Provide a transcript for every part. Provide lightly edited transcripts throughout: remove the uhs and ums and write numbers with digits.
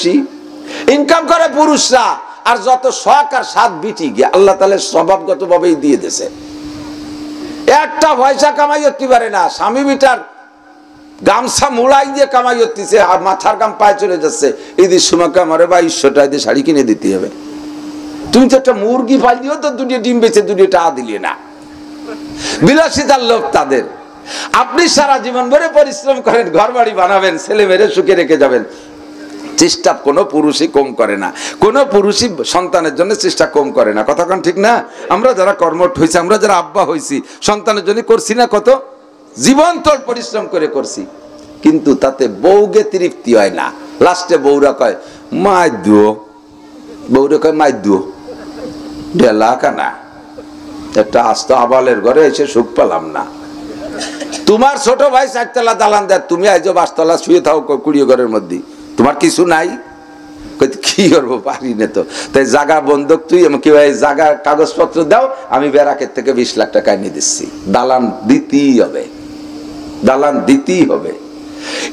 বেশি ইনকাম করে পুরুষরা, আর যত শখ আর সাত বিটি গিয়ে আল্লাহ তাআলা স্বভাবগত ভাবেই দিয়ে দিয়েছে। একটা পয়সা কামাই করতে পারে না, স্বামী বিটার গামছা মুড়াই দিয়ে কামাই করতেছে, আর মাথার গাম পায়ে চলে যাচ্ছে। ঈদের সময় আমারে 2200 টাকা দিয়ে শাড়ি কিনে দিতে হবে। তুমি তো একটা মুরগি পালিও তো দুটো ডিম বেচে 2 টাকা দিলে না। বিলাসিতার লোভ তাদের। আপনি সারা জীবন ভরে পরিশ্রম করেন, ঘর বাড়ি বানাবেন, ছেলে মেয়েরে সুখে রেখে যাবেন, চেষ্টা কোনো পুরুষই কম করে না, কোনো পুরুষই সন্তানের জন্য চেষ্টা কম করে না। কথা কোন ঠিক না? আমরা যারা কর্মঠ হয়েছি, আমরা যারা আব্বা হয়েছি, সন্তানের জন্য করছি না কত জীবন তোর পরিশ্রম করে করছি, কিন্তু তাতে বউকে তৃপ্তি হয় না। লাস্টে বউরা কয় মাই দুও, বউরা কয় মাই দুও ঢেলা কানা, একটা আস্ত আবালের ঘরে এসে সুখ পেলাম না। তোমার ছোট ভাই 4 তলা দালান দেয়, তুমি আইজো 5 তলা শুয়ে থাকো কুড়িয়ে ঘরের মধ্যে, তোমার কিছু নাই? কি করবো, পারি না তো। তাই জাগা বন্ধক তুই কি ভাই জাগা কাগজপত্র দাও, আমি ব্যারাকের থেকে 20 লাখ টাকা এনে দিচ্ছি। দালান দিতেই হবে, দালান দিতেই হবে।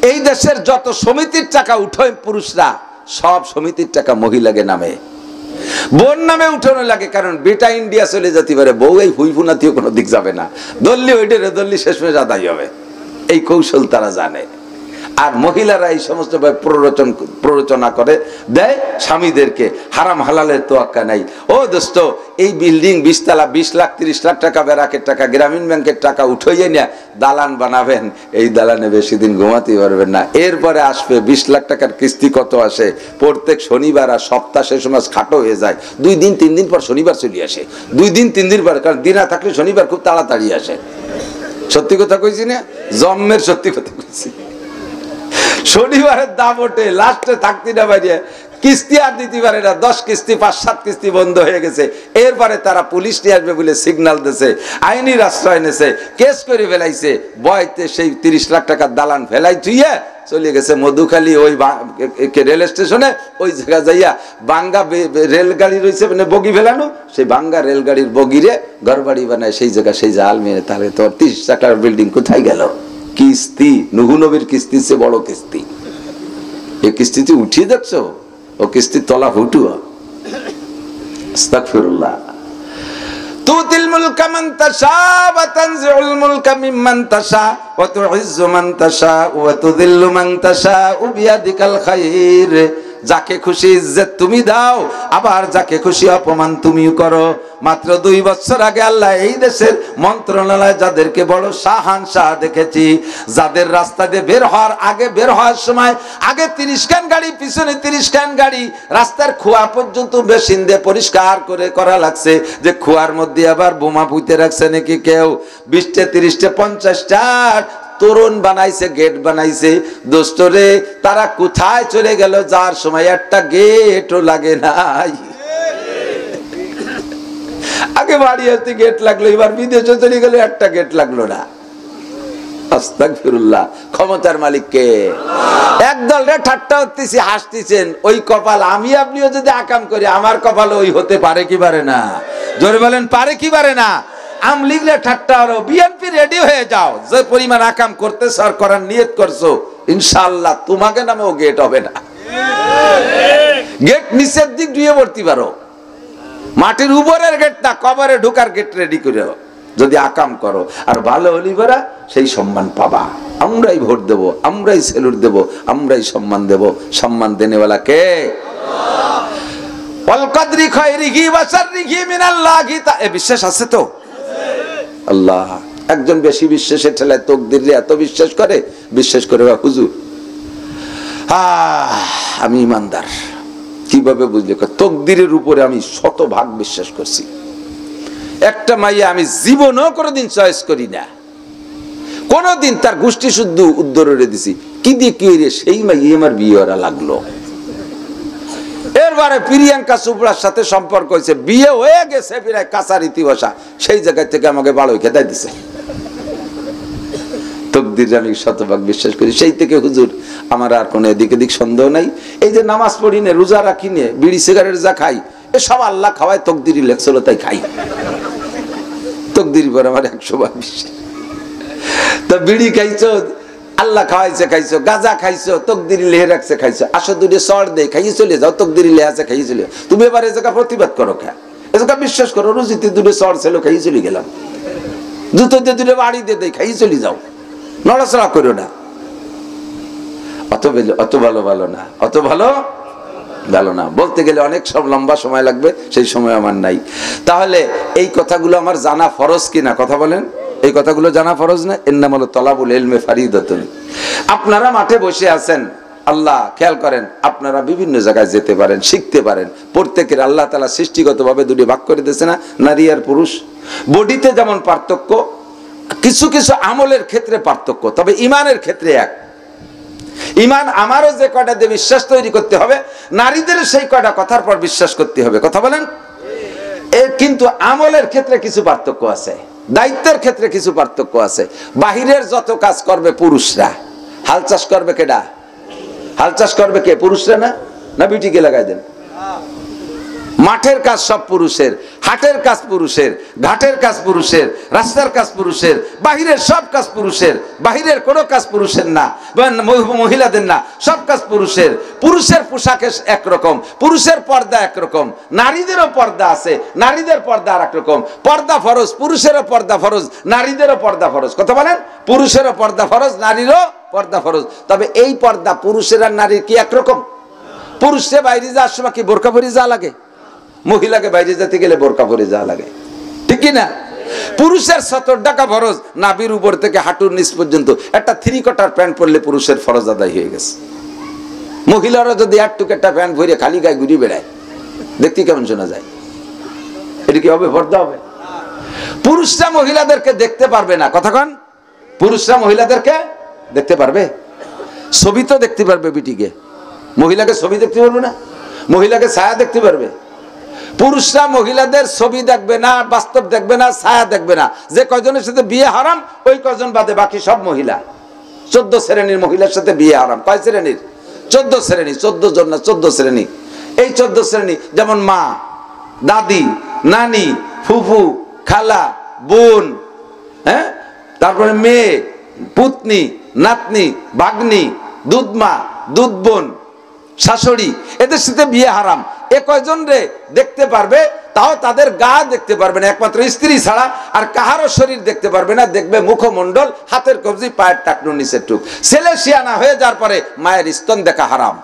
এই দেশের যত সমিতির টাকা উঠোয় পুরুষরা, সব সমিতির টাকা মহিলাকে নামে, বোন নামে উঠানো লাগে। কারণ বেটা ইন্ডিয়া চলে যেতে পারে, বউ এই হুইফুনাতিও কোনো দিক যাবে না, দল্লি ওইটারে দল্লি শেষমেশ আদায় হবে। এই কৌশল তারা জানে। আর মহিলারা এই সমস্ত প্ররোচনা করে দেয় স্বামীদেরকে, হারাম হালালের তোয়াক্কা নাই। ও দোস্ত, এই বিল্ডিং 20 তলা 20 লাখ 30 লাখ টাকা ব্যারাকের টাকা, গ্রামীণ ব্যাংকের টাকা উঠাইয়ে নিয়ে দালান বানাবেন, এই দালানে বেশি দিন ঘুমাতে পারবেন না। এরপরে আসবে 20 লাখ টাকার কিস্তি কত আসে প্রত্যেক শনিবার, আর সপ্তাহ শেষ মাস খাটো হয়ে যায়। 2 দিন 3 দিন পর শনিবার চলে আসে, 2 দিন 3 দিন পর, কারণ দিনা থাকলে শনিবার খুব তাড়াতাড়ি আসে। সত্যি কথা কইছি না, জন্মের সত্যি কথা কইছি। শনিবারের দাম ওঠে, লাস্টে থাকতে না বাইরে, কিস্তি আর দিতে পারে না, 10 কিস্তি 5-7 কিস্তি বন্ধ হয়ে গেছে। এরপরে তারা পুলিশ নিয়ে আসবে বলে সিগন্যাল দিয়েছে, আইনি আশ্রয় নিয়েছে, কেস করে ফেলাইছে। বয়তে সেই 30 লাখ টাকার দালান ফেলাই থুইয়ে চলে গেছে মধুখালী ওই রেল স্টেশনে, ওই জায়গা যাইয়া বাঙ্গা রেলগাড়ি রয়েছে, মানে বগি ফেলানো, সেই বাঙ্গা রেলগাড়ির বগিরে ঘর বাড়ি বানায় সেই জায়গা, সেই জাল মেরে। তাহলে তোর 30 টাকার বিল্ডিং কোথায় গেল? কিস্তি, নুহু নবীর কিস্তি সে বড় কিস্তি। এই কিস্তিতে উঠিয়ে দেখছো, ও কিস্তি তলা ফুটুয়া। আস্তাগফিরুল্লাহ। তুতিল মুলকা মান তাশা ওয়া তানজিউল মুলকা মিম্মান তাশা ওয়া তুইজ্জু মান তাশা ওয়া তুযিল্লু মান তাশা বিয়াদিকাল খায়র। যাকে খুশি ইজ্জত তুমি দাও, আবার যাকে খুশি অপমান তুমিও করো। মাত্র 2 বছর আগে আল্লাহ এই দেশের মন্ত্রণালয় যাদেরকে বড় শাহানশাহ দেখেছি, যাদের রাস্তা দিয়ে বের হওয়ার আগে, বের হওয়ার সময় আগে 30 খান গাড়ি, পিছনে 30 খান গাড়ি, রাস্তার খোয়া পর্যন্ত মেশিন দিয়ে পরিষ্কার করে করা লাগছে, যে খোয়ার মধ্যে আবার বোমা পুঁতে রাখছে নাকি কেউ। 20টা 30টা 50টা তোরণ বানাইছে, গেট বানাইছে। দোস্তরে তারা কোথায় চলে গেল, যার সময় একটা গেটও লাগে নাই। আগে বাড়ি আসতে গেট লাগলো, এবার বিদেশে চলে গেল, একটা গেট লাগলো না। আস্তাগফিরুল্লাহ। ক্ষমতার মালিক কে? একদল রে ঠাট্টা করতেছি, হাসতেছেন। ওই কপাল আমি আপনিও যদি আকাম করি, আমার কপাল ওই হতে পারে কি পারে না? জোরে বলেন, পারে কি পারে না? আমলিগলে ঠাট্টা হলো, বিএনপি রেডি হয়ে যাও, যে পরিমাণ আকাম করতেছ আর করার নিয়ত করছো, ইনশাআল্লাহ তোমাকে নামেও গেট হবে না। গেট নিচের দিক দিয়ে ভর্তি পারো, মাটির উপরের গেট না, কবরে ঢোকার গেট রেডি করে যদি আকাম করো। আর ভালো হলিবারা সেই সম্মান পাবা। আমরাই ভোট দেব, আমরাই সেলুট দেব, আমরাই সম্মান দেব। সম্মান দেনেওয়ালা কে? আল্লাহ। ওয়াল কদরি খায়রিহি ওয়া শাররিহি মিনাল্লাহি। এ বিশ্বাস আছে তো? আল্লাহ। একজন বেশি বিশ্বাসের ঠেলায় তকদিরে এত বিশ্বাস করে, বিশ্বাস করে হুজুর আমি ইমানদার। কিভাবে বুঝলে? তকদিরের উপরে আমি 100% বিশ্বাস করছি। একটা মাইয়া আমি জীবনও কোনোদিন চয়েস করি না, কোনোদিন তার গোষ্ঠী শুদ্ধ উদ্ধরে দিছি, কি দিয়ে কি রে সেই মাইয়া আমার বিয়ে ওরা লাগলো। এরবারে প্রিয়াঙ্কা চোপড়ার সাথে সম্পর্ক হয়েছে, বিয়ে হয়ে গেছে প্রায় কাঁচা রীতি ভাষা, সেই জায়গা থেকে আমাকে বাড়ই খেদাই দিছে। তকদির আমি 100% বিশ্বাস করি। সেই থেকে হুজুর আমার আর কোনো এদিক এদিক সন্দেহ নাই। এই যে নামাজ পড়ি নে, রোজা রাখি নে, বিড়ি সিগারেট যা খাই, এসব আল্লাহ খাওয়ায়, তকদিরই লেখছিল তাই খাই। তকদির পর আমার 100% বিশ্বাস। তা বিড়ি খাইছো, আল্লাহ খাওয়াইছে খাইছো, গাজা খাইছো, তকদিরি লেহে রাখছে খাইছো, আসো দুটো চড় দে খাইয়ে চলে যাও, তকদিরি লেহে আছে খাইয়ে চলে যাও। তুমি এবার এ জায়গা প্রতিবাদ করো খা, এ জায়গা বিশ্বাস করো রুজিতে দুটো চড় ছিল খাইয়ে চলে গেলাম, জুতো দিয়ে দুটো বাড়ি দিয়ে দেয় খাইয়ে চলে যাও, নড়াচড়া করো না। অত ভালো না, অত ভালো না। বলতে গেলে অনেক সব লম্বা সময় লাগবে, সেই সময় আমার নাই। তাহলে এই কথাগুলো আমার জানা ফরজ কিনা কথা বলেন? এই কথাগুলো জানা ফরজ না? ইন্নামাল তলাবুল ইলমি ফারিদাতুন। আপনারা মাঠে বসে আছেন, আল্লাহ খেয়াল করেন, আপনারা বিভিন্ন জায়গায় যেতে পারেন, শিখতে পারেন। প্রত্যেকের আল্লাহ তাআলা সৃষ্টিগতভাবে দুটি ভাগ করে দিয়েছে না, নারী আর পুরুষ। বডিতে যেমন পার্থক্য, কিছু কিছু আমলের ক্ষেত্রে পার্থক্য, তবে ইমানের ক্ষেত্রে এক। ইমান আমারও যে কয়টা দিয়ে বিশ্বাস তৈরি করতে হবে, নারীদের সেই কয়টা কথার পর বিশ্বাস করতে হবে, কথা বলেন? কিন্তু আমলের ক্ষেত্রে কিছু পার্থক্য আছে, দায়িত্বের ক্ষেত্রে কিছু পার্থক্য আছে। বাহিরের যত কাজ করবে পুরুষরা, হাল চাষ করবে কেডা? হাল চাষ করবে কে? পুরুষরা না বিটিকে লাগাই দেন? মাঠের কাজ সব পুরুষের, হাটের কাজ পুরুষের, ঘাটের কাজ পুরুষের, রাস্তার কাজ পুরুষের, বাহিরের সব কাজ পুরুষের। বাহিরের কোনো কাজ পুরুষের না, মহিলাদের না, সব কাজ পুরুষের। পুরুষের পোশাক একরকম, পুরুষের পর্দা একরকম, নারীদেরও পর্দা আছে, নারীদের পর্দা আর একরকম। পর্দা ফরজ, পুরুষেরও পর্দা ফরজ, নারীদেরও পর্দা ফরজ, কথা বলেন? পুরুষেরও পর্দা ফরজ, নারীরও পর্দা ফরজ। তবে এই পর্দা পুরুষের আর নারীর কি একরকম? পুরুষে বাইরে যাওয়ার সময় কি বোরকা পরে যাওয়া লাগে? মহিলাকে বাইরে যেতে গেলে বোরকা পরে যাওয়া লাগে, ঠিক কি না? পুরুষের 70 টাকা ফরজ, নাভির উপর থেকে হাঁটুর নিচ পর্যন্ত একটা 3 কোয়ার্টার প্যান্ট পরলে পুরুষের ফরজ আদায় হয়ে গেছে। মহিলারা যদি একটা প্যান্ট পরে খালি গায়ে ঘুরে বেড়ায়, দেখতে কেমন শোনা যায়? এটা কি হবে? পর্দা হবে? পুরুষরা মহিলাদেরকে দেখতে পারবে না, কথা কন? পুরুষরা মহিলাদেরকে দেখতে পারবে? ছবি তো দেখতে পারবে, বিটিকে। মহিলাকে ছবি দেখতে পারবে না, মহিলাকে ছায়া দেখতে পারবে। পুরুষরা মহিলাদের ছবি দেখবে না, বাস্তব দেখবে না, ছায়া দেখবে না। যে কয়জনের সাথে বিয়ে হারাম ওই কয়জন বাদে বাকি সব মহিলা। 14 শ্রেণীর মহিলার সাথে বিয়ে হারাম। কয় শ্রেণীর? 14 শ্রেণী। 14 জন না, 14 শ্রেণী। এই 14 শ্রেণী যেমন মা, দাদি, নানি, ফুফু, খালা, বোন, হ্যাঁ, তারপরে মেয়ে, পুতনি, নাতনি, ভাগ্নি, দুধমা, দুধ বোন, শাশুড়ি, এদের সাথে বিয়ে হারাম। এ কয়জন রে দেখতে পারবে, তাও তাদের গা দেখতে পারবে না, একমাত্র স্ত্রী ছাড়া। আর কাহারও শরীর দেখতে পারবে না, দেখবে মুখমণ্ডল, হাতের কবজি, পায়ের টাকনুর নিচের টুক। ছেলে শিয়ানা হয়ে যাওয়ার পরে মায়ের স্তন দেখা হারাম।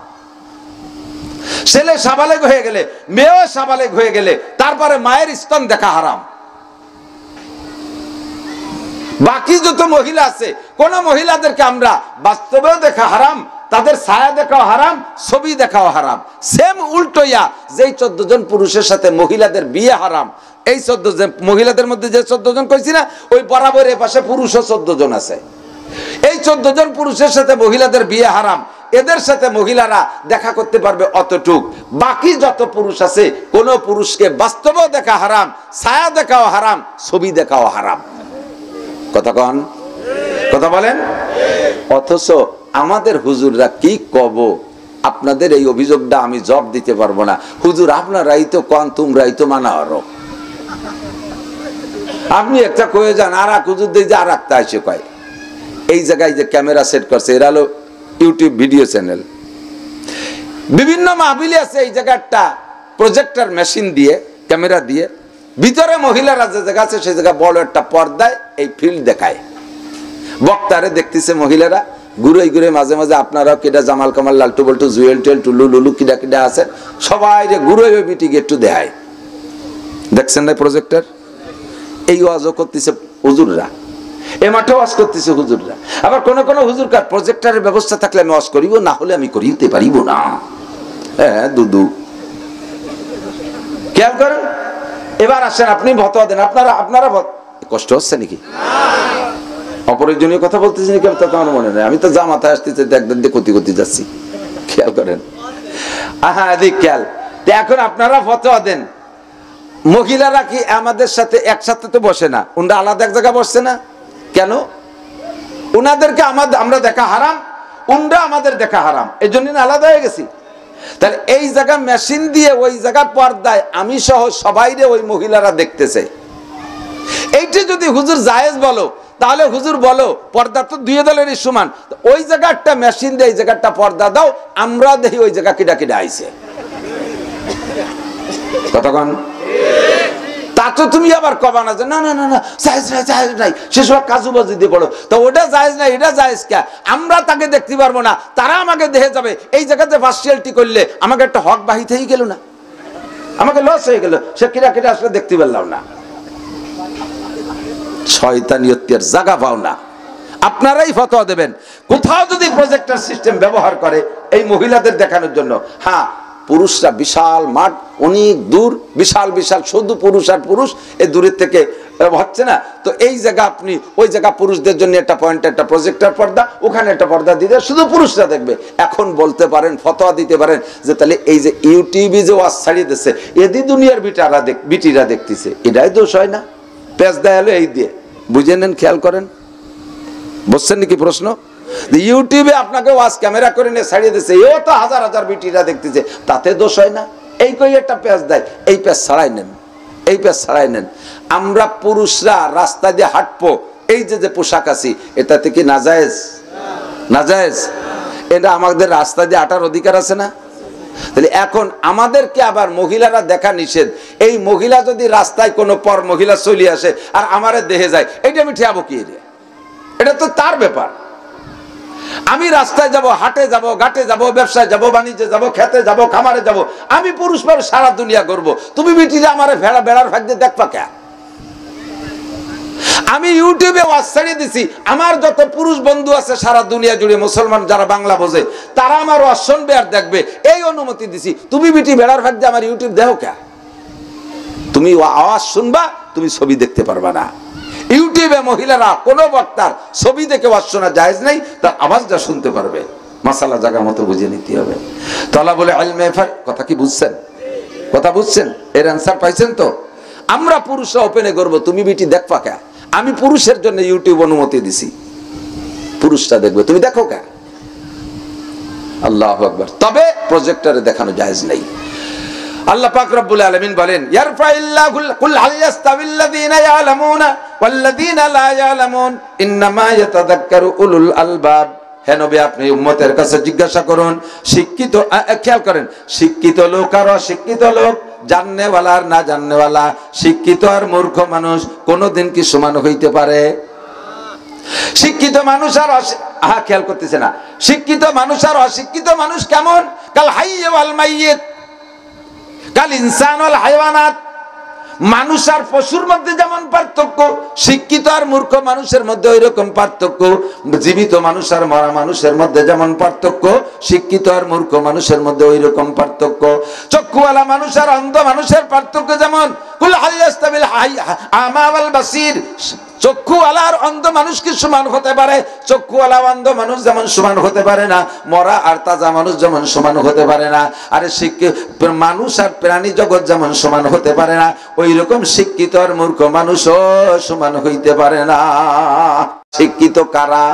ছেলে সাবালেগ হয়ে গেলে, মেয়েও সাবালেগ হয়ে গেলে, তারপরে মায়ের স্তন দেখা হারাম। বাকি যত মহিলা আছে, কোন মহিলাদেরকে আমরা বাস্তবেও দেখা হারাম, তাদের ছায়া দেখাও হারাম, ছবি দেখাও হারাম। সেম উল্টোয়া, যেই 14 জন পুরুষের সাথে মহিলাদের বিয়ে হারাম, এই 14 জন মহিলাদের মধ্যে যে 14 জন কইছি না, ওই বরাবর এ পাশে পুরুষও 14 জন আছে। এই 14 জন পুরুষের সাথে মহিলাদের বিয়ে হারাম। এদের সাথে মহিলারা দেখা করতে পারবে অতটুক। বাকি যত পুরুষ আছে, কোন পুরুষকে বাস্তবেও দেখা হারাম, ছায়া দেখাও হারাম, ছবি দেখাও হারাম। কথা কন, কথা বলেন? অথচ আমাদের হুজুররা কি কব, আপনাদের এই অভিযোগটা আমি জবাব দিতে পারবো না। হুজুর আপনারাই তো কন, তোমরাই তো মানা আরো। আপনি একটা কয়ে যান, আর এক হুজুর দিয়ে আর একটা এসে কয়। এই জায়গায় যে ক্যামেরা সেট করছে, এরা হলো ইউটিউব ভিডিও চ্যানেল। বিভিন্ন মাহফিলে আছে এই জায়গায় একটা প্রজেক্টর মেশিন দিয়ে, ক্যামেরা দিয়ে, ভিতরে মহিলারা যে জায়গা আছে সেই জায়গা বড় একটা পর্দায় এই ফিল্ড দেখায়। বক্তারে দেখতেছে মহিলারা, ঘুরে ঘুরে মাঝে মাঝে আপনারাও কিডা জামাল কামাল, লালটু বল্টু, জুয়েল টেল, টুলু লুলু, কিডা কিডা আছে, সবাই ঘুরে বিটিকে একটু দেখায়। দেখছেন না প্রজেক্টর? এই ওয়াজও করতেছে হুজুররা, এ মাঠে ওয়াজ করতেছে হুজুররা। আবার কোন কোন হুজুর কার প্রজেক্টরের ব্যবস্থা থাকলে আমি ওয়াজ করিব, না হলে আমি করিতে পারিব না। হ্যাঁ দুদু, খেয়াল করেন। এবার আসেন, আপনি ভতোয়া দেন। আপনারা কষ্ট হচ্ছে নাকি? অপ্রয়োজনীয় কথা বলতেছি নাকি? তা আমার মনে নেই। আমি তো জামাতায় আসতেছি, একদিন দিয়ে ক্ষতি করতে যাচ্ছি। খেয়াল করেন, হ্যাঁ এদিক খেয়াল। এখন আপনারা ফতোয়া দেন, মহিলারা কি আমাদের সাথে একসাথে তো বসে না, ওনারা আলাদা এক জায়গায় বসছে না কেন? ওনাদেরকে আমরা দেখা হারাম, ওনারা আমাদের দেখা হারাম, এই জন্য আলাদা হয়ে গেছি। তাহলে এই জায়গা মেশিন দিয়ে ওই জায়গা পর্দায় আমি সহ সবাই রে ওই মহিলারা দেখতেছে। এইটা যদি হুজুর জায়েজ বলো, তাহলে হুজুর বলো পর্দা তো দুই দলেরই সমান, ওই জায়গা একটা মেশিন দিয়ে এই জায়গাটা পর্দা দাও, আমরা দেখি ওই জায়গা কিডা কিডা আইছে। কতক্ষণ তা তো তুমি আবার কবা না যে না না না না জায়েজ নাই, জায়েজ নাই, সেসব কাজু বাজু দিয়ে পড়ো, তো ওটা জায়েজ নাই এটা জায়েজ কে? আমরা তাকে দেখতে পারবো না, তারা আমাকে দেখে যাবে। এই জায়গাতে পার্সিয়ালিটি করলে আমাকে একটা হক বাহিতেই গেল না, আমাকে লস হয়ে গেল, সে কিরা কিরা আসলে দেখতে পারলাম না। শয়তানিয়তের জায়গা পাও না, আপনারাই ফতোয়া দেবেন। কোথাও যদি প্রজেক্টর সিস্টেম ব্যবহার করে এই মহিলাদের দেখানোর জন্য, হ্যাঁ পুরুষরা বিশাল মাঠ, অনেক দূর, বিশাল বিশাল শুধু পুরুষ আর পুরুষ, এই দূরের থেকে হচ্ছে না, তো এই জায়গা আপনি ওই জায়গা পুরুষদের জন্য একটা পয়েন্ট, একটা প্রজেক্টর পর্দা, ওখানে একটা পর্দা দিতে শুধু পুরুষরা দেখবে। এখন বলতে পারেন, ফতোয়া দিতে পারেন যে তাহলে এই যে ইউটিউবে যে ওয়াজ ছাড়িয়ে দিচ্ছে, এদি দুনিয়ার বিটিরা দেখতেছে, এটাই দোষ হয় না? পেঁচ দেয় এই দিয়ে বুঝে নেন, খেয়াল করেন, বুঝছেন নাকি প্রশ্ন? ইউটিউবে আপনাকে ওয়াজ ক্যামেরা করে নিয়ে ছাড়িয়ে দিচ্ছে, এও তো হাজার হাজার বিটিরা দেখতেছে, তাতে দোষ হয় না? এই কই একটা পেঁচ দেয়, এই পেঁচ ছাড়াই নেন, এই পেঁচ ছাড়াই নেন। আমরা পুরুষরা রাস্তা দিয়ে হাঁটবো, এই যে যে পোশাক আছি, এটা থেকে নাজায়েজ? নাজায়েজ? এটা আমাদের রাস্তা দিয়ে হাঁটার অধিকার আছে না? তাহলে এখন আমাদেরকে আবার মহিলারা দেখা নিষেধ, এই মহিলা যদি রাস্তায় কোনো পর মহিলা চলে আসে আর আমারে দেখে যায়, এটা আমি ঠিয়াবো কি? এটা তো তার ব্যাপার। আমি রাস্তায় যাব, হাটে যাব, ঘাটে যাব, ব্যবসায় যাব, বাণিজ্যে যাব, খেতে যাব, খামারে যাব, আমি পুরুষ মানুষ সারা দুনিয়া করব, তুমি বিটিরা আমারে ভেড়া বেড়ার ভাগ্যে দেখবা কে? আমি ইউটিউবে ওয়াজ ছাড়িয়ে দিছি, আমার যত পুরুষ বন্ধু আছে সারা দুনিয়া জুড়ে, মুসলমান যারা বাংলা বোঝে, তারা আমার ওয়াজ শুনবে আর দেখবে, এই অনুমতি দিছি। তুমি বিটি বেড়ার ভাগ্যে আমার ইউটিউব দেখো কে? তুমি আওয়াজ শুনবা, তুমি ছবি দেখতে পারবা না। ইউটিউবে মহিলারা কোনো বক্তার ছবি দেখে ওয়াজ শোনা জায়েজ নেই, তার আওয়াজটা শুনতে পারবে। মাসালা জায়গা মতো বুঝে নিতে হবে। তালা বলে ইলমে কথা কি বুঝছেন? কথা বুঝছেন? এর অ্যান্সার পাইছেন তো? আমরা পুরুষরা ওপেনে করবো, তুমি বিটি দেখবা কে? আমি পুরুষের জন্য ইউটিউব অনুমতি দিছি, পুরুষরা দেখবে, তুমি দেখো কে? আল্লাহু আকবার। তবে প্রজেক্টরে দেখানো জায়েজ নেই। আল্লাহ পাক রব্বুল আলামিন বলেন, ইয়ারফাইল্লাহু কুল হাল ইয়াস্তাবিল্লাযীনা ইয়ালামুনা ওয়াল্লাযীনা লা ইয়ালামুন ইন্নামা ইয়াতাযাক্কারু উলুল আলবাব। হে নবী, আপনি উম্মতের কাছে জিজ্ঞাসা করুন, শিক্ষিত, খেয়াল করেন, শিক্ষিত লোক আর অশিক্ষিত লোক, জাননেওয়ালা আর না জাননেওয়ালা, শিক্ষিত আর মূর্খ মানুষ কোনদিন কি সমান হইতে পারে? শিক্ষিত মানুষ আর খেয়াল করতেছে না, শিক্ষিত মানুষ আর অশিক্ষিত মানুষ কেমন? কাল হাইয়্যি ওয়াল মাইয়িত, কাল ইনসান ওয়াল হায়ওয়ানাত। মানুষ আর পশুর মধ্যে যেমন পার্থক্য, শিক্ষিত আর মূর্খ মানুষের মধ্যে ওই রকম পার্থক্য। জীবিত মানুষ আর মরা মানুষের মধ্যে যেমন পার্থক্য, শিক্ষিত আর মূর্খ মানুষের মধ্যে ওই রকম পার্থক্য। চক্ষুওয়ালা মানুষ আর অন্ধ মানুষের পার্থক্য যেমন, কুল হাল ইয়াস্তাবিল আমা ওয়াল বাসীর, চক্ষুওয়ালা আর অন্ধ মানুষ কি সমান হতে পারে? চক্ষুওয়ালা অন্ধ মানুষ যেমন সমান হতে পারে না, মরা আর তাজা মানুষ যেমন সমান হতে পারে না, আরে মানুষ আর প্রাণী জগৎ যেমন সমান হতে পারে না, ওই রকম শিক্ষিত আর মূর্খ মানুষও সমান হইতে পারে না। শিক্ষিত কারা?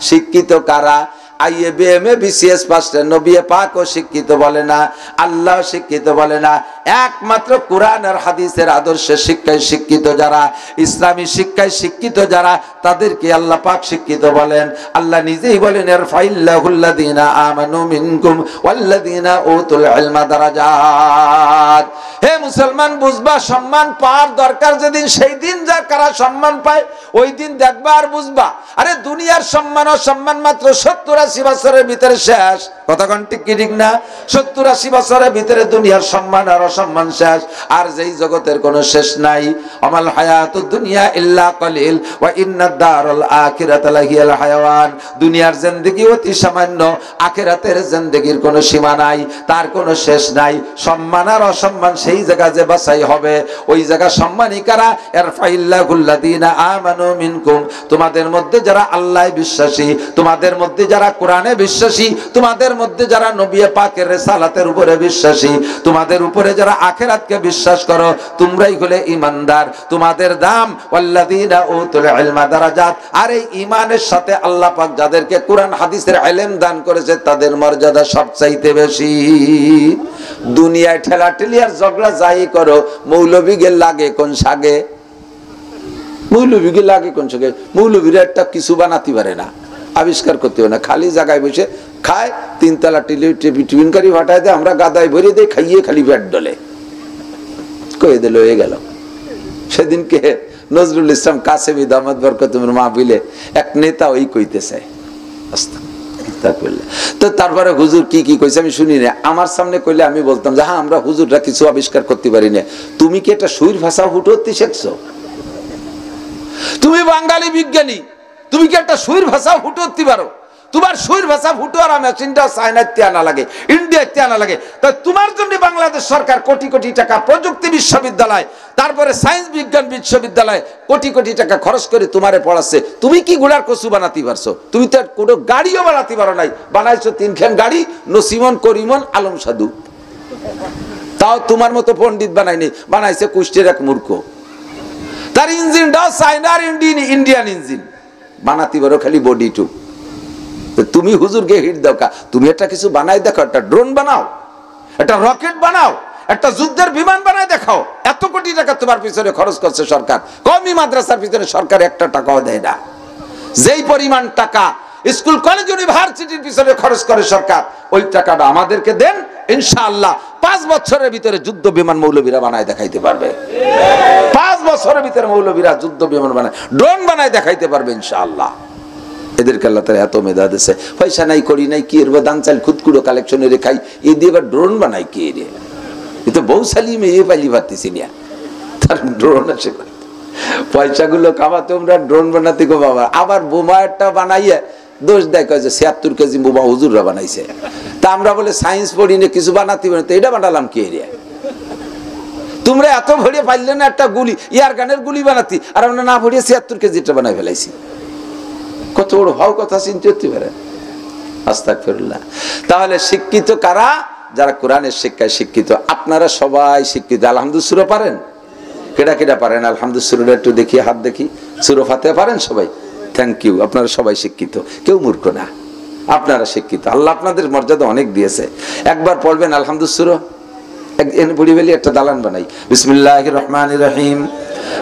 শিক্ষিত কারা? আইএ বিএমএ বিসিএস পাস নবী পাকও শিক্ষিত বলে না, আল্লাহ শিক্ষিত বলে না। একমাত্র কোরআন আর হাদিসের আদর্শের শিক্ষায় শিক্ষিত যারা, ইসলামী শিক্ষায় শিক্ষিত যারা, তাদেরকে আল্লাহ পাক শিক্ষিত বলেন। আল্লাহ নিজেই বলেন, ইরফাইল্লাহুল্লাযীনা আমানু মিনকুম ওয়াল্লাযীনা উতুল ইলমা দারাজাত। হে মুসলমান, বুঝবা, সম্মান পাওয়ার দরকার যেদিন, সেই দিন যা কারা সম্মান পায়, ওই দিন দেখবা আর বুঝবা। আরে দুনিয়ার সম্মান ও সম্মান মাত্র 70-80 বছরের ভিতরে শেষ। কথা কোন ঠিক কি ঠিক না? 70-80 বছরের ভিতরে দুনিয়ার সম্মান আর অসম্মান শেষ, আর যেই জগতের কোনো শেষ নাই। আমাল হায়াতুদ দুনিয়া ইল্লা কলিল ওয়া ইন্নাদ দারুল আখিরাতা লাহিয়াল হায়াওয়ান। দুনিয়ার জিন্দেগি অতি সামান্য, আখিরাতের জিন্দেগির কোনো সীমা নাই, তার কোনো শেষ নাই। সম্মান আর অসম্মান সেই জায়গা যে বাছাই হবে, ওই জায়গা সম্মানী কারা? ইরফাইল্লাহুল্লাযীনা আমানু মিনকুম, তোমাদের মধ্যে যারা আল্লাহ বিশ্বাসী, তোমাদের মধ্যে যারা কোরআনে বিশ্বাসী, তোমাদের মধ্যে যারা নবী পাকের রিসালাতের উপরে বিশ্বাসী, তোমাদের উপরে যারা আখিরাতকে বিশ্বাস করো, তোমরাই হলে ঈমানদার। তোমাদের দাম ওয়াল্লাযীনা উতুল ইলমা দারাজাত। আর এই ঈমানের সাথে আল্লাহ পাক যাদেরকে কোরআন হাদিসের ইলম দান করেছে, তাদের মর্যাদা সবচাইতে বেশি। দুনিয়ায় ঠেলাঠেলি আর ঝগড়া যাই করো, মৌলবীকে লাগে কোন সাগে? মৌলবীকে লাগে কোন সঙ্গে? মৌলবীরা একটা কিছু বানাতে পারে না, আবিষ্কার করতে পারে না, খালি জায়গায় বসে খায়, 3 তলা টিফিন কারি ফাটায় দেয়, আমরা গাদায় ভরে দেয়, খাইয়ে খালি পেট ডলে, কয়ে দিল হয়ে গেল। সেদিনকে নজরুল ইসলাম কাসেমি দামাত বরকতুমের মাহফিলে এক নেতা ওই কইতেছে, তো তারপরে হুজুর কি কি কইছে আমি শুনি না, আমার সামনে কইলে আমি বলতাম যে হ্যাঁ আমরা হুজুররা কিছু আবিষ্কার করতে পারি না। তুমি কি একটা সুইর ভাষা ফুটোতে শিখছো? তুমি বাঙালি বিজ্ঞানী, তুমি কি একটা সুইর ভাষা ফুটোতে পারো? তোমার সুইর ভাষা ফুটোয়ার মেশিনটা চায়নাতে আনা লাগে, ইন্ডিয়াতে আনা লাগে। তাই তোমার জন্য বাংলাদেশ সরকার কোটি কোটি টাকা প্রযুক্তি বিশ্ববিদ্যালয়, তারপরে সায়েন্স বিজ্ঞান বিশ্ববিদ্যালয় কোটি কোটি টাকা খরচ করে তোমারে পড়াচ্ছে। তুমি কি গুড়ার কচু বানাতে পারছো? তুমি তো কোনো গাড়িও বানাতে পারো নাই, বানাইছো 3 খান গাড়ি, নসিমন, করিমন, আলম সাধু। তাও তোমার মতো পণ্ডিত বানাইনি, বানাইছে কুষ্টের এক মূর্খ। তার ইঞ্জিনটাও চায়নার ইন্ডিয়ান ইঞ্জিন, বানাতে পারো খালি বডি টু। তুমি হুজুরকে হিট দাও কা? তুমি একটা কিছু বানাই দেখো, একটা ড্রোন বানাও, একটা রকেট বানাও, একটা যুদ্ধের বিমান বানাই দেখাও। এত কোটি টাকা তোমার পিছনে খরচ করছে সরকার, কওমি মাদ্রাসার পিছনে সরকার 1 টাকাও দেয় না। যেই পরিমাণ টাকা স্কুল কলেজ ইউনিভার্সিটির পিছনে খরচ করে সরকার, ওই টাকাটা আমাদেরকে দেন, ইনশাআল্লাহ 5 বছরের ভিতরে যুদ্ধ বিমান মৌলবীরা বানায় দেখাইতে পারবে। 5 বছরের ভিতরে মৌলবীরা যুদ্ধ বিমান বানায়, ড্রোন বানায় দেখাইতে পারবে ইনশাআল্লাহ। এদেরকে আল্লাহ তাআলা এত মেধা দিয়েছে, পয়সা নাই করি নাই কি এরবা দান চাল খুদকুড়ো কালেকশনে রেখাই, এই দিয়ে এবার ড্রোন বানাই কি রে? এ তো বউ সালি মেয়ে পাইলি পারতেছি না, তার ড্রোন আছে। পয়সাগুলো কামা তোমরা ড্রোন বানাতে গো বাবা। আবার বোমা একটা বানাইয়ে দোষ দেয়, কয় যে 76 কেজি বোমা হুজুররা বানাইছে। তা আমরা বলে সায়েন্স পড়ি না, কিছু বানাতে পারি, তো এটা বানালাম কি রে? তোমরা এত ভরিয়ে পাইলে না একটা গুলি, ইয়ার গানের গুলি বানাতি, আর আমরা না ভরিয়ে 76 কেজিটা বানাই ফেলাইছি। কত বড় ভাও কথা চিন্তা করতে পারে। আস্তাগফিরুল্লাহ। তাহলে শিক্ষিত কারা? যারা কোরআনের শিক্ষায় শিক্ষিত। আপনারা সবাই শিক্ষিত। আলহামদুলিল্লাহ সূরা পারেন? কেডা কেডা পারেন আলহামদুলিল্লাহ সূরাটা একটু দেখি, হাত দেখি। সূরা ফাতিহা পারেন সবাই? থ্যাংক ইউ, আপনারা সবাই শিক্ষিত, কেউ মূর্খ না, আপনারা শিক্ষিত। আল্লাহ আপনাদের মর্যাদা অনেক দিয়েছে। একবার পড়বেন আলহামদুলিল্লাহ সূরা, পড়ি বলি একটা দালান বানাই। বিসমিল্লাহির রহমানির রহিম,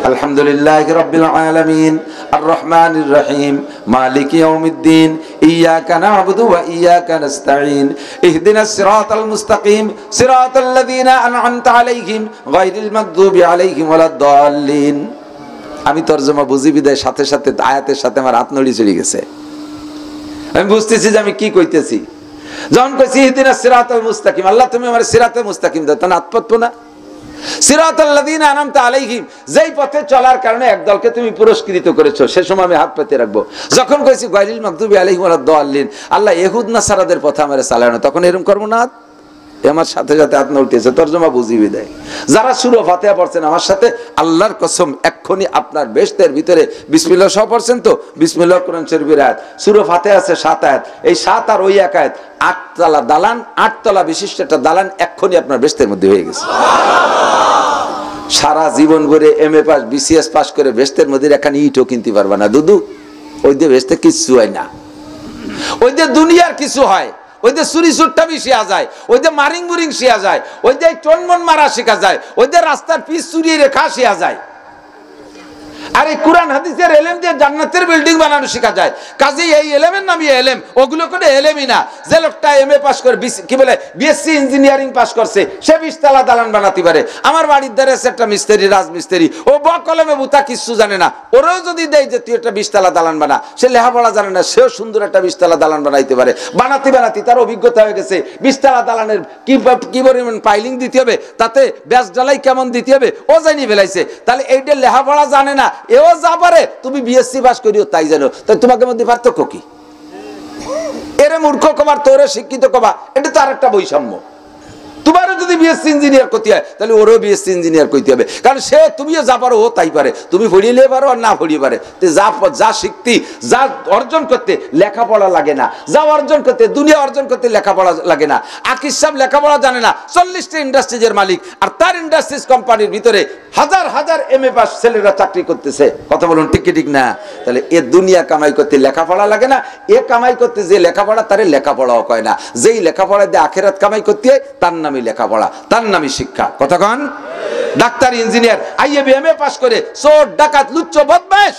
আলহামদুলিল্লাহি রাব্বিল আলামিন, আর রহমানির রহিম, মালিকি ইয়াউমিদ্দিন, ইয়াকা না'বুদু ওয়া ইয়াকা নাস্তাঈন, ইহদিনাস সিরাতাল মুস্তাকিম, সিরাতাল্লাযীনা আন'আমতা আলাইহিম, গায়রিল মাগদুবি আলাইহিম ওয়ালাদ-দাল্লিন। আমি তরজমা বুঝি বিদায় সাথে সাথে আয়াতের সাথে আমার হাত নড়ি চলে গেছে। আমি বুঝতেছি যে আমি কি কইতেছি। যখন কইছি ইহদিনাস সিরাতাল মুস্তাকিম, আল্লাহ তুমি আমার সিরাতাল মুস্তাকিম দাও, তা না আতপাতবো না? সিরাতাল্লাযীনা আন'আমতা আলাইহিম, যেই পথে চলার কারণে একদলকে তুমি পুরস্কৃত করেছো, সে সময় আমি হাত পেতে রাখবো। যখন কইছি গায়রিল মাগদুবি আলাইহিম ওয়ালাদ-দাল্লিন, আল্লাহ ইহুদ নাসারাদের পথে আমারে চালায় না, তখন এরকম করবো না? আমার সাথে সাথে হাত নড়তেছে, তরজমা বুঝিয়ে দেয়। যারা সূরা ফাতিহা পড়ছেন আমার সাথে, আল্লাহর কসম এক্ষুনি আপনার বেহেশতের ভিতরে বিসমিল্লাহ সহ পড়ছেন তো? বিসমিল্লাহ কোরআন শরীফের আয়াত, সূরা ফাতিহা আছে 7 আয়াত, এই 7 আর ওই 1 আয়াত, 8 তলা দালান, 8 তলা বিশিষ্ট একটা দালান এক্ষুনি আপনার বেহেশতের মধ্যে হয়ে গেছে। সারা জীবন ভরে MA পাস BCS পাস করে বেহেশতের মধ্যে এখানে ইটও কিনতে পারবা না দুদু। ওই দিয়ে বেহেশতে কিছু হয় না, ওই দিয়ে দুনিয়ার কিছু হয়, ওই যে চুরি চুট্টামি শিয়া যায়, ওই যে মারিং মুরিং শিয়া যায়, ওই যে টনমন মারা শিখা যায়, ওই যে রাস্তার পিচ চুরিয়ে রেখা শিয়া যায়। আর এই কোরআন হাদিসের এলেম দিয়ে জান্নাতের বিল্ডিং বানানো শেখা যায়। কাজে এই এলেমের নামই এলেম, ওগুলো কোনো এলেমই না। যে লোকটা MA পাস করে কি বলে BSc ইঞ্জিনিয়ারিং পাস করছে, সে 20 তলা দালান বানাতে পারে। আমার বাড়ির ধারে আছে একটা মিস্ত্রি, রাজমিস্ত্রি, ও কলমে বুতা কিছু জানে না, ওরেও যদি দেয় যে তুই একটা 20 তলা দালান বানা, সে লেখাপড়া জানে না, সেও সুন্দর একটা 20 তলা দালান বানাইতে পারে। বানাতে তার অভিজ্ঞতা হয়ে গেছে। 20 তলা দালানের কি পরিমাণ পাইলিং দিতে হবে, তাতে ব্যাস ঢালাই কেমন দিতে হবে, ও জানি ফেলাইছে। তাহলে এইটা লেখাপড়া জানে না, এও যা পারে, তুমি BSc পাস করিও তাই জানো, তাই তোমাকে মধ্যে পার্থক্য কি? এরে মূর্খ কবার, তোরে শিক্ষিত কবা, এটা তো আরেকটা বৈষম্য। তোমারও যদি BSc ইঞ্জিনিয়ার করতে হয়, তাহলে ওরও BSc ইঞ্জিনিয়ার করতে হবে, কারণ সে তুমিও যা পারো ও তাই পারে। তুমি পড়িয়ে পারো আর না পড়িয়ে পারে। যা শিখতি, যা অর্জন করতে লেখাপড়া লাগে না, যা অর্জন করতে দুনিয়া অর্জন করতে লেখাপড়া লাগে না। আকিস সাহেব লেখাপড়া জানে না, 40টা ইন্ডাস্ট্রিজের মালিক, আর তার ইন্ডাস্ট্রিজ কোম্পানির ভিতরে হাজার হাজার MA পাস ছেলেরা চাকরি করতেছে। কথা বলুন ঠিক কি ঠিক না? তাহলে এ দুনিয়া কামাই করতে লেখাপড়া লাগে না, এ কামাই করতে যে লেখাপড়া, তারে লেখাপড়াও কয় না। যেই লেখাপড়া দিয়ে আখেরাত কামাই করতে হয়, তার নামই লেখাপড়া, তার নামই শিক্ষা। কথা কন? ডাক্তার ইঞ্জিনিয়ার IABM পাস করে চোর ডাকাত লুচ্চ বদমাশ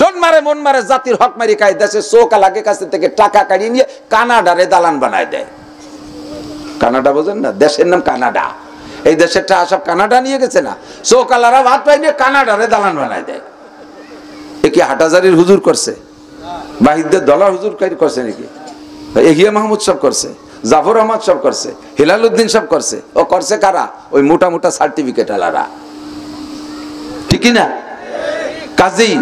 টন মারে মন মারে জাতির হক মারি খায়, দেশে চোখ আলাকে কাছে থেকে টাকা কাড়িয়ে নিয়ে কানাডারে দালান বানায় দেয়। কানাডা বোঝেন না? দেশের নাম কানাডা। এই দেশেরটা সব কানাডা নিয়ে গেছে না, চোখ আলারা ভাত পাই নিয়ে কানাডারে দালান বানায় দেয়। এ কি হাটাজারির হুজুর করছে? বাহিদদের দলার হুজুর করছে নাকি? এহিয়া মাহমুদ সব করছে, জাফর আহমদ সব করছে, হেলাল উদ্দিন সব করছে। ও করছে কারা? ওই মোটা মোটা সার্টিফিকেট আলারা, ঠিক না? কাজেই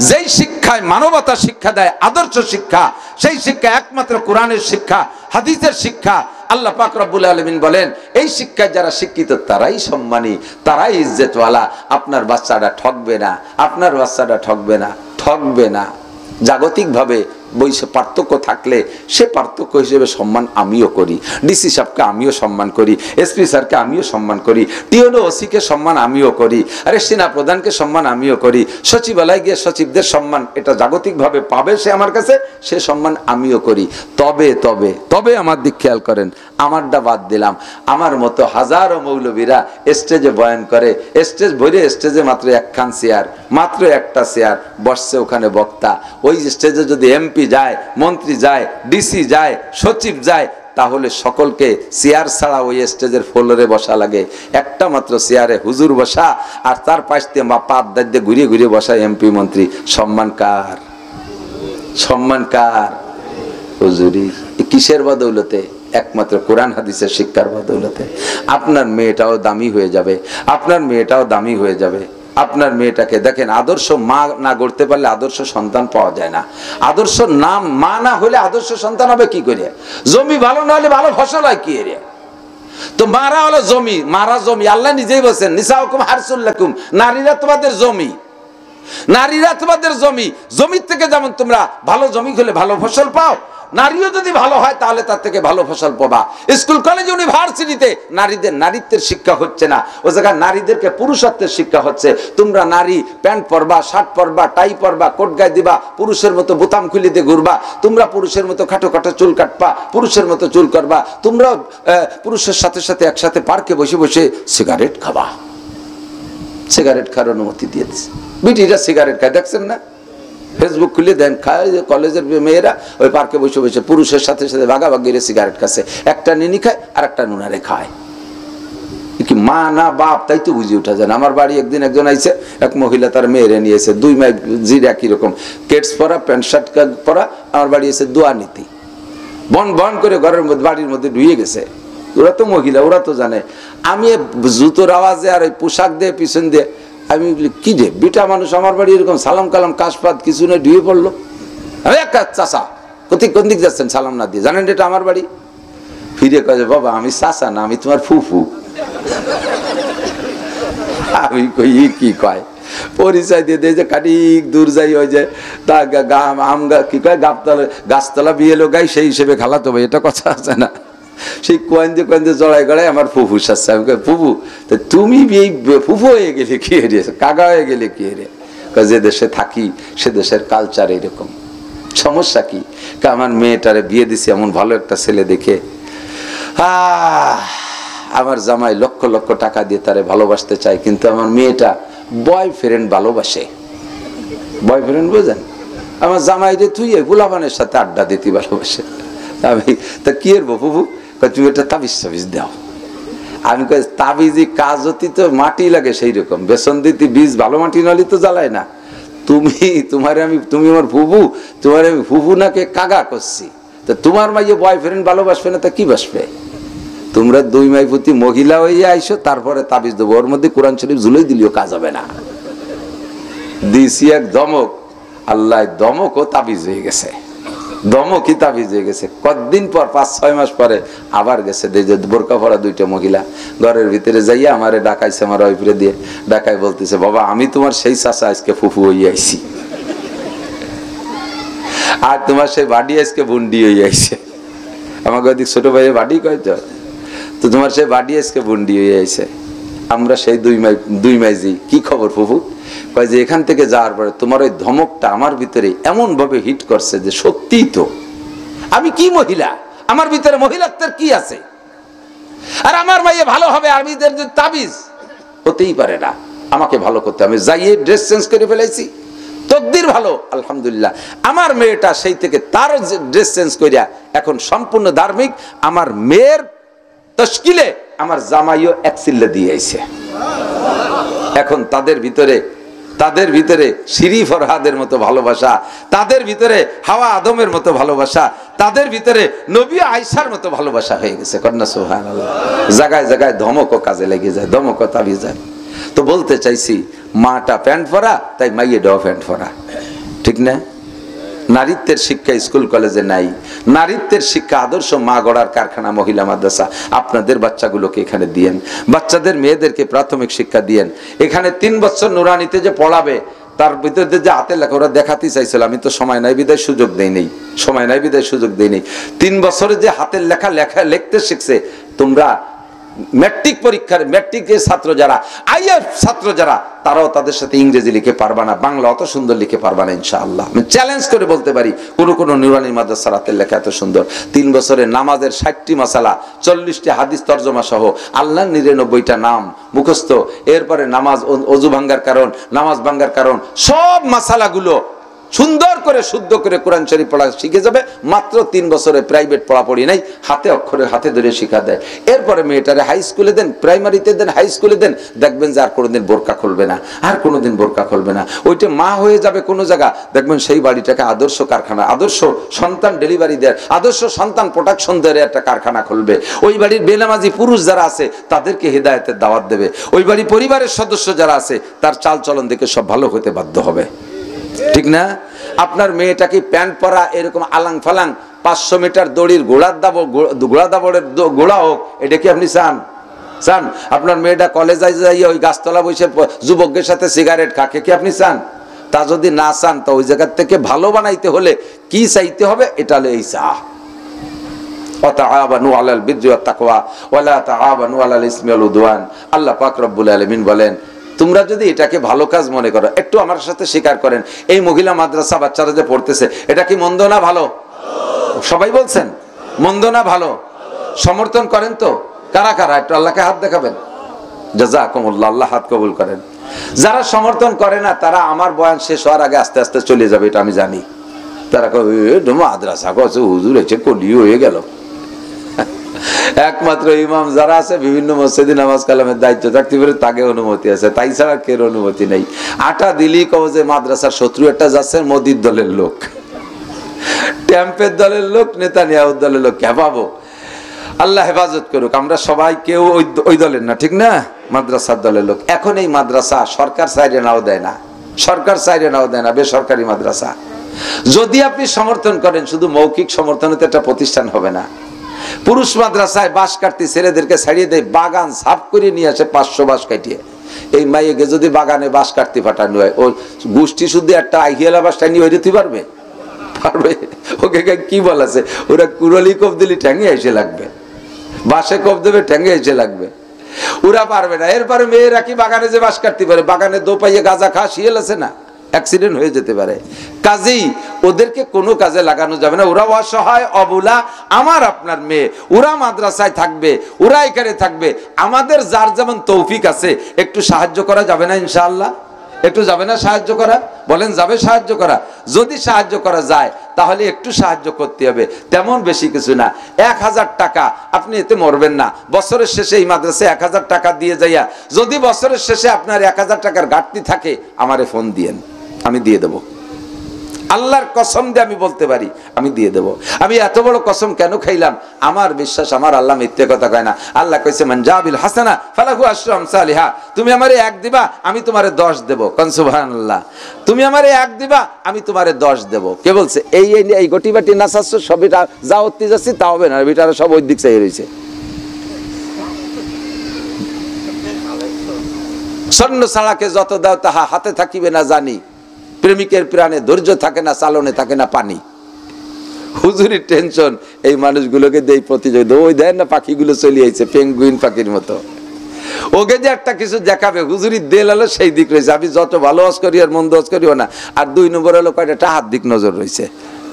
যেই শিক্ষায় মানবতা শিক্ষা দেয়, আদর্শ শিক্ষা, সেই শিক্ষা একমাত্র কোরআনের শিক্ষা, হাদিসের শিক্ষা। আল্লাহ পাক রব্বুল আলামিন বলেন, এই শিক্ষায় যারা শিক্ষিত তারাই সম্মানী, তারাই ইজ্জতওয়ালা। আপনার বাচ্চাটা ঠকবে না, আপনার বাচ্চাটা ঠকবে না, ঠকবে না। জাগতিকভাবে বৈশ্বিক পার্থক্য থাকলে সে পার্থক্য হিসেবে সম্মান আমিও করি। ডিসি সাহেবকে আমিও সম্মান করি, SP স্যারকে আমিও সম্মান করি, টিওনো ওসিকে সম্মান আমিও করি, আরে সেনা প্রধানকে সম্মান আমিও করি, সচিবালয় গিয়ে সচিবদের সম্মান এটা জাগতিকভাবে পাবে সে আমার কাছে, সে সম্মান আমিও করি। তবে তবে তবে আমার দিক খেয়াল করেন, আমারটা বাদ দিলাম। আমার মতো হাজারো মৌলবীরা স্টেজে বয়ান করে, স্টেজ ভরে, স্টেজে মাত্র একখান চেয়ার, মাত্র একটা চেয়ার, বসছে ওখানে বক্তা। ওই স্টেজে যদি MP যায়, মন্ত্রী যায়, DC যায়, সচিব যায়, তাহলে সকলকে চেয়ার ছাড়া ওই স্টেজের ফ্লোরে বসা লাগে। একটা মাত্র চেয়ারে হুজুর বসা, আর তার পাশ দিয়ে পাত দাঁড়িয়ে ঘুরিয়ে ঘুরিয়ে বসা MP মন্ত্রী। সম্মান কার? সম্মান কার? হুজুরি। কিসের বদৌলতে? একমাত্র কোরআন হাদিসের শিক্ষার বদৌলতে। আপনার মেয়েটাও দামি হয়ে যাবে, আপনার মেয়েটাও দামি হয়ে যাবে। আপনার মেয়েটাকে দেখেন, আদর্শ মা না গড়তে পারলে আদর্শ সন্তান পাওয়া যায় না। আদর্শ নাম মা না হলে আদর্শ সন্তান হবে কি করে? জমি ভালো না হলে ভালো ফসল হয় কি রে? তো মারা হলো জমি, মারা জমি। আল্লাহ নিজেই বলছেন, নিসাউকুম হারসুল লাকুম, নারীরা তোমাদের জমি, নারীরা তোমাদের জমি। জমির থেকে যেমন তোমরা ভালো জমি হলে ভালো ফসল পাও, নারীও যদি ভালো হয় তাহলে তার থেকে ভালো ফসল পাবা। স্কুল কলেজ ইউনিভার্সিটিতে নারীদের নারীত্বের শিক্ষা হচ্ছে না, ও জায়গায় নারীদেরকে পুরুষত্বের শিক্ষা হচ্ছে। তোমরা নারী প্যান্ট পরবা, শার্ট পরবা, টাই পরবা, কোট গায়ে দিবা, পুরুষের মতো বোতাম খুলে দিয়ে ঘুরবা, তোমরা পুরুষের মতো খাটো খাটো চুল কাটবা, পুরুষের মতো চুল করবা, তোমরা পুরুষের সাথে সাথে একসাথে পার্কে বসে বসে সিগারেট খাবা। সিগারেট খাওয়ার অনুমতি দিয়ে দিচ্ছে। বিটিরা সিগারেট খায়, দেখছেন না? ফেসবুক খুলে দেন, খায় কলেজের মেয়েরা ওই পার্কে বসে বসে পুরুষের সাথে সাথে ভাগাভাগি সিগারেট খাচ্ছে। একটা নিনি খায় আর একটা নুনারে খায়। কি মা না বাপ তাই তো বুঝে উঠা যায় না। আমার বাড়ি একদিন একজন আইছে, এক মহিলা তার মেয়েরে নিয়েছে, দুই মাই জির একই রকম কেটস পরা, প্যান্ট শার্ট পরা। আমার বাড়ি এসে দোয়া নীতি বন বন করে ঘরের মধ্যে বাড়ির মধ্যে ঢুয়ে গেছে। ওরা তো মহিলা, ওরা তো জানে। আমি জুতোর আওয়াজে আর ওই পোশাক দিয়ে পিছন দিয়ে আমি কি যে বিটা মানুষ আমার বাড়ি এরকম সালাম কালাম কাশপাত কিছু নেই, ঢুয়ে পড়লো। আমি এক চাষা কোন দিক যাচ্ছেন সালাম না দিয়ে? জানেন এটা আমার বাড়ি? ফিরে কয়ে, বাবা আমি চাষা না, আমি তোমার ফুফু। আমি কই কি কয়, পরিচয় দিয়ে দেয় যে কাটিক দূর যাই ওই যে তা আম কি কয় গাছতলা বিয়ে লোক গাই, সেই হিসেবে খালাতো ভাই, এটা কথা আছে না? সেই কোয়েন্দে জড়াই গড়াই আমার ফুফু সাথে। আমি কই, ফুফু তুমি এই ফুফু হয়ে গেলে কি রে, কাকা হয়ে গেলে কি রে? যে দেশে থাকি সে দেশের কালচার এরকম। সমস্যা কি? আমার মেয়েটারে বিয়ে দিছি এমন ভালো একটা ছেলে দেখে, আমার জামাই লক্ষ লক্ষ টাকা দিয়ে তারে ভালোবাসতে চায়, কিন্তু আমার মেয়েটা বয়ফ্রেন্ড ভালোবাসে। বয়ফ্রেন্ড বোঝেন? আমার জামাই রে তুই গোলাবানের সাথে আড্ডা দিতে ভালোবাসে। আমি তা কি এর ফুফু, তুমি এটা তাবিজ টাবিজ দাও। আমি কই, তাবিজি কাজ হতি তো মাটি লাগে সেই রকম, বেসন দিতে বীজ ভালো মাটি নালি তো জ্বালায় না। তুমি আমার ফুফু, তোমার আমি ফুফু নাকে কাগা করছি, তা তোমার মাইয়ে বয়ফ্রেন্ড ভালোবাসবে না তা কি বাসবে? তোমরা দুই মাই প্রতি মহিলা হয়ে আইসো, তারপরে তাবিজ দেবো। ওর মধ্যে কোরআন শরীফ ঝুলেই দিলেও কাজ হবে না। দিছি এক ধমক, আল্লাহ ধমক ও তাবিজ হয়ে গেছে। দমকই তাবিজ হয়ে গেছে। কতদিন পর 5-6 মাস পরে আবার গেছে, বোরকা পরা দুইটা মহিলা ঘরের ভিতরে যাইয়া আমারে ডাকাইছে, আমার ওয়াইফরে দিয়ে ডাকাই বলতেছে, বাবা আমি তোমার সেই চাচা আজকে ফুফু হয়ে আইছি, আর তোমার সেই বাড়ি আজকে বুন্ডি হয়ে আইছে। আমাকে ওদিক ছোট ভাইয়ের বাড়ি কয় তো তোমার সেই বাড়ি আজকে বুন্ডি হয়ে আইছে। আমরা সেই দুই মাইজি কি খবর ফুফু? কয় যে এখান থেকে যাওয়ার পরে তোমার ওই ধমকটা আমার ভিতরে এমন ভাবে হিট করছে যে সত্যিই তো আমি কি মহিলা, আমার ভিতরে মহিলাত্বের কি আছে? আর আমার মাইয়ে ভালো হবে, আমি তাবিজ হতেই পারে না, আমাকে ভালো করতে হবে। যাইয়ে ড্রেস চেঞ্জ করে ফেলাইছি, তকদির ভালো আলহামদুলিল্লাহ। আমার মেয়েটা সেই থেকে তার ড্রেস চেঞ্জ করিয়া এখন সম্পূর্ণ ধার্মিক। আমার মেয়ের তশকিলে আমার জামাইও এক চিল্লা দিয়ে আইছে। এখন তাদের ভিতরে শিরি ফরহাদের মতো ভালোবাসা, তাদের ভিতরে হাওয়া আদমের মতো ভালোবাসা, তাদের ভিতরে নবী আয়েশার মতো ভালোবাসা হয়ে গেছে। কন্যা সুবহানাল্লাহ। জায়গায় জায়গায় ধমকও কাজে লেগে যায়, ধমকও তাবি যায়। তো বলতে চাইছি, মাটা প্যান্ট পরা, তাই মাইয়েটাও প্যান্ট পরা, ঠিক না? নারীত্বের শিক্ষা স্কুল কলেজে নাই। নারীত্বের শিক্ষা আদর্শ মা গড়ার কারখানা মহিলা মাদ্রাসা। আপনাদের বাচ্চাগুলোকে এখানে দিয়েন, বাচ্চাদের মেয়েদেরকে প্রাথমিক শিক্ষা দিয়েন। এখানে 3 বছর নুরানিতে যে পড়াবে, তার ভিতরে যে হাতের লেখা ওরা দেখাতে চাইছিল, আমি তো সময় নাই বিদায় সুযোগ দেই নেই, 3 বছরে যে হাতের লেখা লিখতে শিখছে, তোমরা ম্যাট্রিক পরীক্ষার ম্যাট্রিকের ছাত্র যারা, আইএফ ছাত্র যারা, তারাও তাদের সাথে ইংরেজি লিখে পারবা না, বাংলা অত সুন্দর লিখে পারবা না ইনশাআল্লাহ। আমি চ্যালেঞ্জ করে বলতে পারি, কোন নুরানি মাদ্রাসার হাতের লেখা এত সুন্দর। 3 বছরে নামাজের 60টি মাসালা, 40টি হাদিস তরজমা সহ আল্লাহর 99টা নাম মুখস্থ। এরপরে নামাজ, ওযু ভাঙ্গার কারণ, নামাজ ভাঙ্গার কারণ, সব মাসালাগুলো সুন্দর করে শুদ্ধ করে কোরআন শরীফ পড়া শিখে যাবে। মাত্র 3 বছরে প্রাইভেট পড়াপড়ি নাই, হাতে অক্ষরে হাতে ধরে শিখা দেয়। এরপরে মেয়েটারে হাই স্কুলে দেন, প্রাইমারিতে দেন, হাই স্কুলে দেন, দেখবেন যে আর কোনোদিন বোরকা খুলবে না, আর কোনোদিন বোরকা খুলবে না। ওইটা মা হয়ে যাবে কোনো জায়গা, দেখবেন সেই বাড়িটাকে আদর্শ কারখানা, আদর্শ সন্তান ডেলিভারি দেয়, আদর্শ সন্তান প্রোটেকশন দেয় একটা কারখানা খুলবে। ওই বাড়ির বেনামাজি পুরুষ যারা আছে তাদেরকে হেদায়েতের দাওয়াত দেবে। ওই বাড়ি পরিবারের সদস্য যারা আছে তার চাল চলন দেখে সব ভালো হতে বাধ্য হবে, ঠিক না? আপনার মেয়েটাকে প্যান্ট পরা এরকম আলাং ফালাং 500 মিটার দড়ির ঘোড়া দাবড়ের ঘোড়া হোক, এটা কি আপনি চান? আপনার মেয়েটা কলেজে যাইয়া ওই গাছতলা বসে যুবকদের সাথে সিগারেট খাকে কি আপনি চান? তা যদি না চান, তো ওই জায়গার থেকে ভালো বানাইতে হলে কি চাইতে হবে? এটা হলো এই চা, ওয়াতাআবানু আলাল বিররি ওয়াত তাকওয়া ওয়ালা তাআবানু আলাল ইসমি ওয়াল উদওয়ান। আল্লাহ পাক রব্বুল আলামিন বলেন, তোমরা যদি এটাকে ভালো কাজ মনে করো, একটু আমার সাথে স্বীকার করেন, এই মহিলা মাদ্রাসা বাচ্চারা যে পড়তেছে, এটা কি মন্দ না ভালো? সবাই বলছেন মন্দ না ভালো? সমর্থন করেন তো? কারা কারা একটু আল্লাহকে হাত দেখাবেন? জাযাকুমুল্লাহ, আল্লাহ হাত কবুল করেন। যারা সমর্থন করে না, তারা আমার বয়ান শেষ হওয়ার আগে আস্তে আস্তে চলে যাবে, এটা আমি জানি। তারা কবে মাদ্রাসা করছে, হুজুর এসে কলি হয়ে গেল। একমাত্র ইমাম যারা আছে বিভিন্ন মসজিদে নামাজ কালামের দায়িত্ব থাকতে পারে, তাকে অনুমতি আছে, তাই ছাড়া কেউ অনুমতি নেই। আটা দিলি কবে যে মাদ্রাসার শত্রু একটা যাচ্ছে, মোদির দলের লোক, ট্যাম্পের দলের লোক, নেতানিয়াহুর দলের লোক, পাবো। আল্লাহ হেফাজত করুক। আমরা সবাই কেউ ওই দলের না, ঠিক না? মাদ্রাসার দলের লোক। এখন এই মাদ্রাসা সরকার সাইডে নাও দেয় না, বেসরকারি মাদ্রাসা। যদি আপনি সমর্থন করেন, শুধু মৌখিক সমর্থনে তো একটা প্রতিষ্ঠান হবে না। পুরুষ মাদ্রাসায় বাঁশ কাটতে ছেলেদেরকে ছাড়িয়ে দেয়, বাগান সাফ করে নিয়ে আসে 500 বাঁশ কাটিয়ে। এই মাইকে যদি বাগানে বাঁশ কাটতে পাঠানো হয়, ও গোষ্ঠী শুদ্ধ একটা আহিয়ালা বাঁশটা নিয়ে হইতে পারবে? ওকে কি বলেছে, ওরা কুরলি কোপ দিলি ঠ্যাঙে এসে লাগবে, বাঁশে কোপ দেবে ঠ্যাঙে এসে লাগবে, ওরা পারবে না। এরপরে মেয়েরা কি বাগানে যে বাঁশ কাটতে পারে? বাগানে দোপাইয়ে গাঁজা খা শিয়াল আছে না, অ্যাক্সিডেন্ট হয়ে যেতে পারে। কাজেই ওদেরকে কোনো কাজে লাগানো যাবে না। ওরা অসহায় অবলা, আমার আপনার মেয়ে, ওরা মাদ্রাসায় থাকবে, ওরা এখানে থাকবে। আমাদের যার যেমন তৌফিক আছে, একটু সাহায্য করা যাবে না ইনশাআল্লাহ? একটু যাবে না সাহায্য করা? বলেন যাবে সাহায্য করা? যদি সাহায্য করা যায়, তাহলে একটু সাহায্য করতে হবে, তেমন বেশি কিছু না। 1000 টাকা, আপনি এতে মরবেন না। বছরের শেষে এই মাদ্রাসায় 1000 টাকা দিয়ে যাইয়া, যদি বছরের শেষে আপনার 1000 টাকার ঘাটতি থাকে, আমারে ফোন দিয়েন, আমি দিয়ে দেব। আল্লাহর কসম দিয়ে আমি বলতে পারি, আমি দিয়ে দেব। আমি এত বড় কসম কেন খাইলাম? আমার বিশ্বাস, আমার আল্লাহ মিথ্যে কথা কয় না। আল্লাহ কইছে, মান জাবিল হাসানা ফালাহু আশরু আমসালিহা। তুমি আমারে 1 দিবা, আমি তোমারে 10 দেব। কোন সুবহানাল্লাহ। তুমি আমারে 1 দিবা, আমি তোমারে 10 দেব। কে বলছে? এই গটি বাটি নাচাচ্ছ, সবটা যা অতি যাচ্ছি তা হবে না, বিটারা সব ওই দিক চাই রয়েছে। স্বর্ণ ছাড়াকে যত দাও তাহা হাতে থাকিবে না জানি, প্রেমিকের প্রাণে ধৈর্য থাকে না, চালনে থাকে না পানি। হুজুরির টেনশন এই মানুষগুলোকে দেই প্রতিযোগিতা। ওই দেয় না পাখিগুলো চলে আইছে, পেঙ্গুইন পাখির মতো। ওকে যে একটা কিছু দেখাবে, হুজুরির দেল হলো সেই দিক রয়েছে। আমি যত ভালো হজ করি আর মন্দ হজ করিও না। আর 2 নম্বর হলো কয়টা টাহার দিক নজর রয়েছে।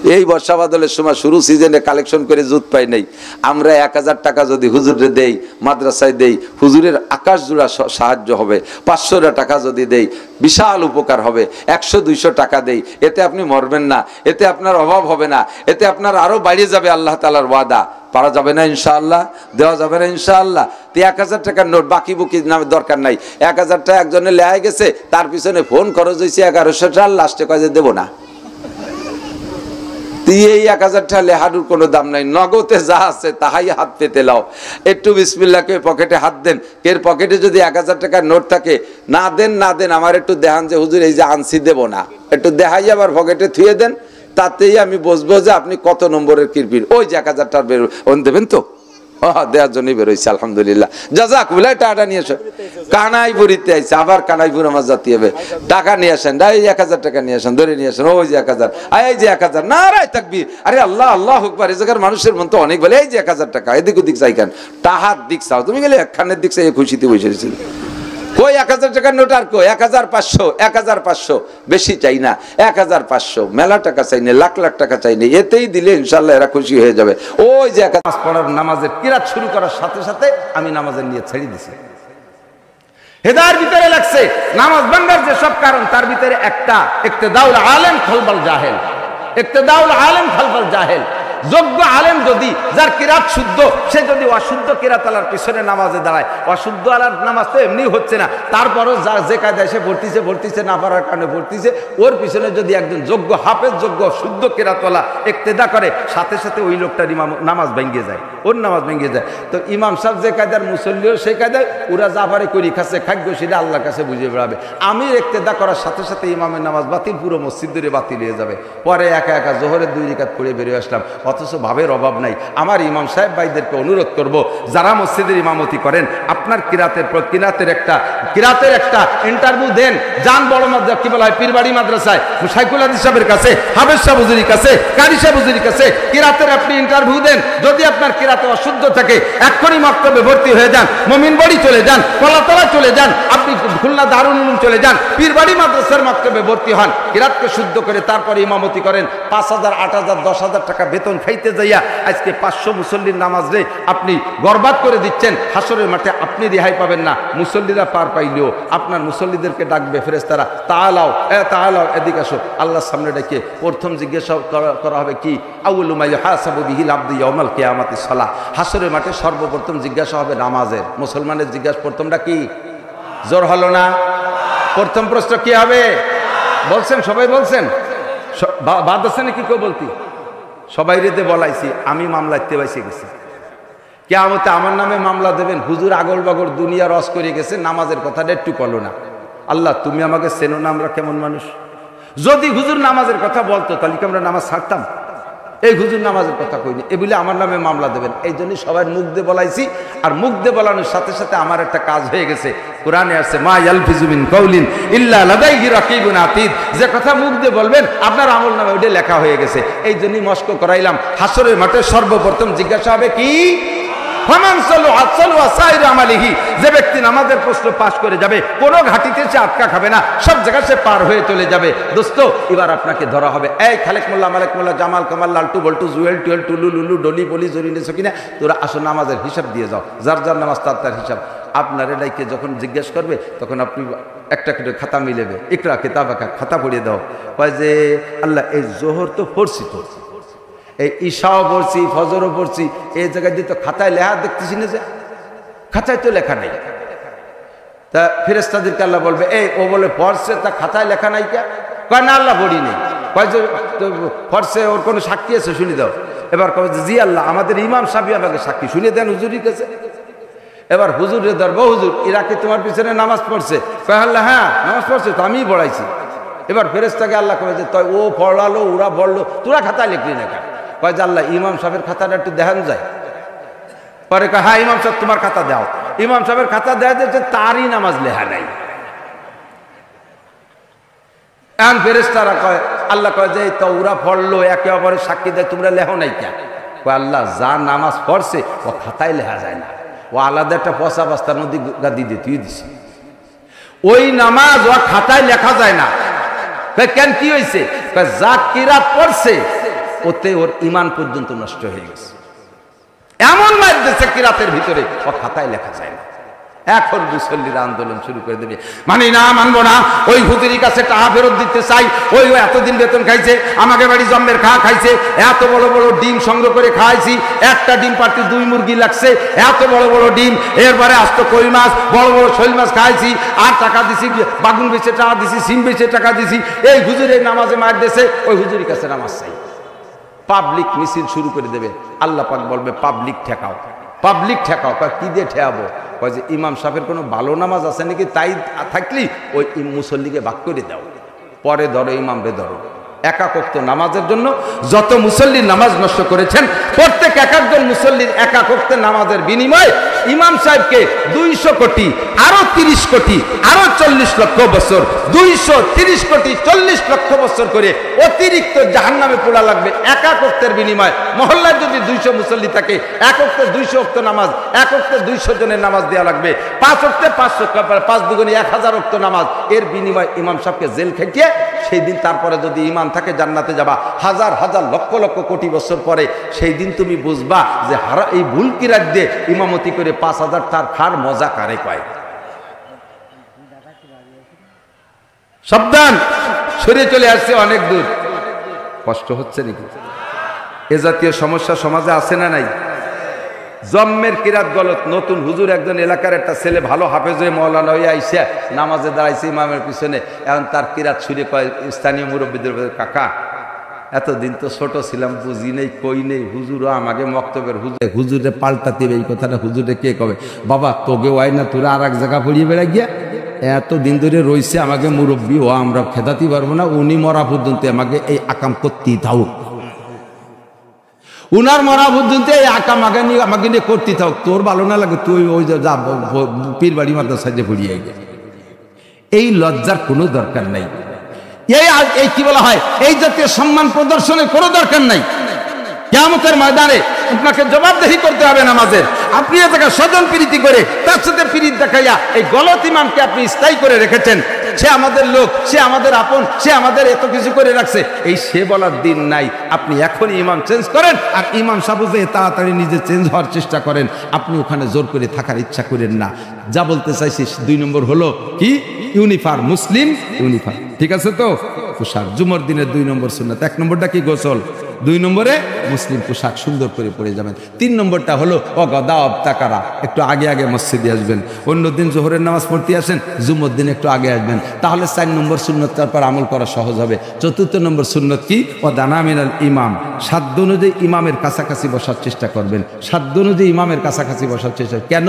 এই বর্ষা বাদলের সময় শুরু সিজনে কালেকশন করে জুত পাই নাই, আমরা 1000 টাকা যদি হুজুরে দেই, মাদ্রাসায় দেই, হুজুরের আকাশ জোড়া সাহায্য হবে। 500 টাকা যদি দেই, বিশাল উপকার হবে। 100-200 টাকা দেই, এতে আপনি মরবেন না, এতে আপনার অভাব হবে না, এতে আপনার আরো বাইরে যাবে আল্লাহ তাআলার ওয়াদা। পারা যাবে না ইনশাআল্লাহ? দেওয়া যাবে না ইনশাআল্লাহ? তো 1000 টাকার নোট বাকি বুকি নামে দরকার নাই। 1000 টাকা একজনে লেহাই গেছে, তার পিছনে ফোন খরচ হয়েছে 1100 টাকা, লাস্টে কয় যে দেবো না। এই 1000 টাকা লেহাডুর কোনো দাম নাই, নগদে যা আছে তাহাই হাত পেতে লাও। একটু বিসমিল্লাহ কে পকেটে হাত দেন, এর পকেটে যদি 1000 টাকার নোট থাকে, না দেন না দেন, আমার একটু দেখান যে হুজুর এই যে আনছি দেবো না, একটু দেখাই আবার পকেটে থুয়ে দেন, তাতেই আমি বুঝবো যে আপনি কত নম্বরের কিরপির। ওই যে 1000 টাকা বের দেবেন তো, দেওয়ার জন্যই বেরোইছে আলহামদুলিল্লাহ। জাযাকুল্লাহ, টাকাটা নিয়ে আসেন। কানাইপুরিতে আইছে, আবার কানাইপুর আমার জাতি হবে, টাকা নিয়ে আসেন, এই 1000 টাকা নিয়ে আসেন, ধরে নিয়ে আসেন। ওই যে 1000, এই যে 1000, নারায়ে তাকবীর, আরে আল্লাহ আল্লাহু আকবার। এই জায়গার মানুষের মন তো অনেক বলে, এই যে 1000 টাকা, এদিক ওদিক চাই কেন? টাহার দিক চাও, তুমি গেলে একখানের দিক চাই খুশিতে বসে রেছিল। কই 1000 টাকার নোট আর কই 1500, 1500 বেশি চাই না, 1500 মেলা টাকা চাই না, লাখ লাখ টাকা চাই না, এতেই দিলে ইনশাআল্লাহ এরা খুশি হয়ে যাবে। ওই যে নামাজ পড়ার, নামাজের কিরাত শুরু করার সাথে সাথে আমি নামাজের নিয়ত ছেড়ে দিছি। হেদায়ের ভিতরে লাগছে নামাজ ভাঙার যে সব কারণ, তার ভিতরে একটা ইক্তেদাউল আলেম খালফাল জাহেল। ইক্তেদাউল আলেম খালফাল জাহেল, যোগ্য আলেম যদি, যার কিরাত শুদ্ধ, সে যদি অশুদ্ধ কিরাত আলার পিছনে নামাজে দাঁড়ায়, অশুদ্ধ আলার নামাজ তো এমনি হচ্ছে না, তারপরও যে কায়দায় সে ভর্তিছে না পারার কারণে ভর্তিছে, ওর পিছনে যদি একজন যোগ্য হাফেজ, যোগ্য শুদ্ধ কিরাতওয়ালা ইক্তেদা করে, সাথে সাথে ওই লোকটার নামাজ ভেঙে যায়, ওর নামাজ ভেঙে যায়। তো ইমাম সাহেব যে কায়দার, মুসল্লিও সেই কায়দায়, ওরা জাফারে করি খাচ্ছে, খাদ্য সেটা আল্লাহর কাছে বুঝে বেড়াবে। আমি ইক্তেদা করার সাথে সাথে ইমামের নামাজ বাতিল, পুরো মসজিদ ধরে বাতিল হয়ে যাবে। পরে একা একা জোহরের 2 রাকাত পড়ে বেরিয়ে আসলাম, অথচ ভাবের অভাব নাই। আমার ইমাম সাহেব ভাইদেরকে অনুরোধ করব, যারা মসজিদের ইমামতি করেন, আপনার কিরাতের একটা ইন্টারভিউ দেন, যান বড় মাদ্রাসা, কি বলা হয়, পীরবাড়ি মাদ্রাসায় শাইখুল হাদিস সাহেবের কাছে, হাফেজ সাহেব হুজুরির কাছে, কারি সাহেব হুজুরির কাছে কিরাতের আপনি ইন্টারভিউ দেন। যদি আপনার কিরাতে অশুদ্ধ থাকে, এক্ষুনি মক্তবে ভর্তি হয়ে যান, মোমিনবাড়ি চলে যান, কলাতলা চলে যান, আপনি খুলনা দারুল উলুম চলে যান, পীরবাড়ি মাদ্রাসার মক্তবে ভর্তি হন, কিরাতকে শুদ্ধ করে তারপরে ইমামতি করেন। 5000, 8000, 10,000 টাকা বেতন খাইতে যাইয়া আজকে 500 মুসল্লির নামাজ রে আপনি বরবাদ করে দিচ্ছেন। হাসরের মাঠে আপনি রেহাই পাবেন না, মুসল্লিরা পার পাইলেও আপনার মুসল্লিদেরকে ডাকবে ফেরেশতারা, তাআলাও তাআলাও, এদিকে আসো। আল্লাহর সামনে ডেকে প্রথম জিজ্ঞাসা করা হবে কি? আউয়ালু মা ইউহাসাবু বিহিল আবদু ইয়াউমাল কিয়ামাতিস সালাহ। হাসরের মাঠে সর্বপ্রথম জিজ্ঞাসা হবে নামাজের। মুসলমানের জিজ্ঞাসা প্রথমটা কি? জোর হলো না? প্রথম প্রশ্ন কি হবে? বলছেন, সবাই বলছেন, বাদ আছে নাকি কেউ বলতি? সবাই রেতে বলাইছি, আমি মামলাতে বাইসে গেছি। কিয়ামতে আমার নামে মামলা দেবেন, হুজুর আগল বাগল দুনিয়া রস করে গেছে, নামাজের কথাটা একটু বলো না। আল্লাহ তুমি আমাকে চেনো না, আমরা কেমন মানুষ। যদি হুজুর নামাজের কথা বলতো, তাহলে কি আমরা নামাজ ছাড়তাম? এই হুজুর নামাজের কথা কইনি, এ বলে আমার নামে মামলা দেবেন। এই জন্যই সবাই মুখ দিয়ে বলাইছি। আর মুখ দিয়ে বলানোর সাথে সাথে আমার একটা কাজ হয়ে গেছে। কোরআনে আছে, মা ইয়ালফিজু মিন কাউলিন ইল্লা লাদাইহি রাকিবুন আতীদ। যে কথা মুখ দিয়ে বলবেন, আপনার আমল নামে ওইটা লেখা হয়ে গেছে। এই জন্যই মস্ক করাইলাম। হাসরের মাঠে সর্বপ্রথম জিজ্ঞাসা হবে কি? যে ব্যক্তি নামাজের প্রশ্ন পাশ করে যাবে, কোনো ঘাটিতে সে আটকা খাবে না, সব জায়গায় সে পার হয়ে চলে যাবে। দোস্ত, এবার আপনাকে ধরা হবে। এই খালেক মোল্লা, মালেক মোল্লা, জামাল কামাল, লালটু বল্টু, জুয়েল টুয়েল, টুলু লুলু, ডলি বলি, জরিনে সকিনা, তোরা আসো নামাজের হিসাব দিয়ে যাও। যার যার নামাজ তার হিসাব। আপনার এটাইকে যখন জিজ্ঞেস করবে, তখন আপনি একটা করে খাতা মিলেবে, ইকরা কিতাবাকা, খাতা পড়িয়ে দাও। কয় যে আল্লাহ, এই জোহর তো পড়ছি, এই ঈশাও পড়ছি, ফজরও পড়ছি, এই জায়গায় দিয়ে তো খাতায় লেখা দেখতেছি না, যে খাতায় তো লেখা নেই। তা ফেরেশতাদেরকে আল্লাহ বলবে, এই ও বলে পড়ছে, তা খাতায় লেখা নাই কে? কয় না আল্লাহ পড়ি নেই। কয় যে পড়ছে, ওর কোনো সাক্ষী আছে, শুনে দাও। এবার কবে যে জি আল্লাহ, আমাদের ইমাম সাহেব আমাকে সাক্ষী, শুনে দেন হুজুরির কাছে। এবার হুজুরের দরবার, হুজুর এরা কি তোমার পিছনে নামাজ পড়ছে? কয় আল্লাহ হ্যাঁ নামাজ পড়ছে, তো আমিই পড়াইছি। এবার ফেরেশতাকে আল্লাহ কবে যে তাই ও পড়ালো, ওরা পড়লো, তোরা খাতায় লিখলি না কেন? কয় যে আল্লাহ, ইমাম সাহেবের খাতাটা একটু দেখান যায়। পরে কয় হ্যাঁ ইমাম সাহেব তোমার খাতা দাও। ইমাম সাহেবের খাতা দেওয়া যাচ্ছে, তারই নামাজ লেখা নাই। এখন ফেরেশতারা কয়, আল্লাহ কয় যে তো ওরা পড়লো, একে অপরের সাক্ষী দেয়, তোমরা লেখো নাই কেন? কয় আল্লাহ, যা নামাজ পড়ছে ও খাতায় লেখা যায় না, ও আলাদা একটা পচা বস্তার মধ্যে গাদি দিয়ে তুই দিছি। ওই নামাজ ও খাতায় লেখা যায় না। কেন, কি হয়েছে? যা কিরাত পড়ছে ওতে ওর ঈমান পর্যন্ত নষ্ট হয়ে গেছে। এমন মার দিয়েছে কিরাতের ভিতরে ও খাতায় লেখা যায় না। এখন মুসল্লিরা আন্দোলন শুরু করে দেবে, মানি না, মানবো না, ওই হুজুরির কাছে টাকা ফেরত দিতে চাই, ওই এতদিন বেতন খাইছে, আমাকে বাড়ি জম্মের খাইছে, এত বড় বড় ডিম সংগ্রহ করে খাইছি, একটা ডিম পারতে 2 মুরগি লাগছে, এত বড় বড় ডিম, এরপরে আস্ত কই মাছ, বড় বড় শৈল মাছ খাইছি, আর টাকা দিছি, বাগুন বেচে টাকা দিছি, সিম বেচে টাকা দিছি, এই হুজুরের নামাজে মার দিয়েছে, ওই হুজুরির কাছে নামাজ চাই। পাবলিক মিছিল শুরু করে দেবে। আল্লাহ পাক বলবে পাবলিক ঠেকাও, পাবলিক ঠেকাও। কি দিয়ে ঠেকাবো? কয় যে ইমাম সাহেবের কোনো ভালো নামাজ আছে নাকি, তাই থাকলি ওই মুসল্লিকে ভাগ করে দাও, পরে ধরো ইমামরে ধরো। একাক ওয়াক্ত নামাজের জন্য যত মুসল্লির নামাজ নষ্ট করেছেন, প্রত্যেক একজন মুসল্লির একাক ওয়াক্ত নামাজের বিনিময়ে ইমাম সাহেবকে 200 কোটি, আরো 30 কোটি, আরো 40 লক্ষ বছর, 230 কোটি 40 লক্ষ বছর করে অতিরিক্ত জাহান্নামে পোড়া লাগবে একাক ওয়াক্তের বিনিময়ে। মহল্লায় যদি 200 মুসল্লি থাকে, এক ওয়াক্তে 200 ওয়াক্ত নামাজ, এক ওয়াক্তে 200 জনের নামাজ দেওয়া লাগবে, 5 ওয়াক্তে 500, 5 দুগুণে 1000 ওয়াক্ত নামাজ। এর বিনিময়ে ইমাম সাহেবকে জেল খেটিয়ে সেই দিন তারপরে যদি ইমাম থাকে জান্নাতে যাবা। হাজার হাজার লক্ষ লক্ষ কোটি বছর পরে সেই দিন তুমি বুঝবা যে এই ভুল কিরাত দিয়ে ইমামতি করে 5000 টার খার মজা কারে কয়। সাবধান, সরে চলে আসছে অনেক দূর। কষ্ট হচ্ছে নাকি? এ জাতীয় সমস্যা সমাজে আছে না নাই? জম্মের কিরাত গলত। নতুন হুজুর একজন এলাকার একটা ছেলে ভালো হাফেজ হয়ে মওলানা হয়ে আইসা নামাজে দাঁড়াইছে ইমামের পিছনে। এখন তার কিরাত শুনে কয় স্থানীয় মুরব্বীদের, কাকা এতদিন তো ছোট ছিলাম, বুঝি নেই, কই নেই, হুজুরও আমাকে মক্তবের হুজুরে পাল্টাতে এই কথাটা হুজুরে কে কবে? বাবা তোকে ওয়াই না, তোরা আর এক জায়গা পড়িয়ে বেড়া গিয়া এতদিন ধরে রয়েছে, আমাকে মুরব্বী ও আমরা খেদাতে পারবো না, উনি মরা পর্যন্ত আমাকে এই আকাম করতেই থাক, উনার মরা পর্যন্ত এই আকাম আমাকে নিয়ে করতে থাক। তোর ভালো না লাগে তুই ওই যা পীর বাড়ি মাদ্রাসা সাইডে পড়িয়ে গে। এই লজ্জার কোনো দরকার নাই। এই কি বলা হয়, এই জাতীয় সম্মান প্রদর্শনের কোনো দরকার নাই। কিয়ামতের ময়দানে আপনাকে জবাবদেহি করতে হবে নামাজের। আপনি এটাকে স্বজন প্রীতি করে তার সাথে প্রীতি দেখাইয়া এই গলত ইমামকে আপনি স্থায়ী করে রেখেছেন। সে আমাদের লোক, সে আমাদের আপন, সে আমাদের এত কিছু করে রাখছে, এই সে বলার দিন নাই। আপনি এখনই ইমাম চেঞ্জ করেন, আর ইমাম সাহেব যে তাড়াতাড়ি নিজে চেঞ্জ হওয়ার চেষ্টা করেন। আপনি ওখানে জোর করে থাকার ইচ্ছা করেন না। যা বলতে চাইছি 2 নম্বর হলো কি, ইউনিফর্ম, মুসলিম ইউনিফর্ম, ঠিক আছে তো? পোশাক জুমার দিনের 2 নম্বর সুন্নাত। 1 নম্বরটা কি? গোসল। 2 নম্বরে মুসলিম পোশাক সুন্দর করে পরে যাবেন। 3 নম্বরটা হলো অগদা অবতাকারা, একটু আগে আগে মসজিদে আসবেন। অন্যদিন জোহরের নামাজ পড়তে আসেন, জুমার দিন একটু আগে আসবেন, তাহলে 4 নম্বর সুন্নত তারপর আমল করা সহজ হবে। 4th নম্বর সুন্নত কি? ও দানা মিনাল ইমাম, সাধ্য অনুযায়ী ইমামের কাছাকাছি বসার চেষ্টা করবেন। সাধ্য অনুযায়ী ইমামের কাছাকাছি বসার চেষ্টা। কেন?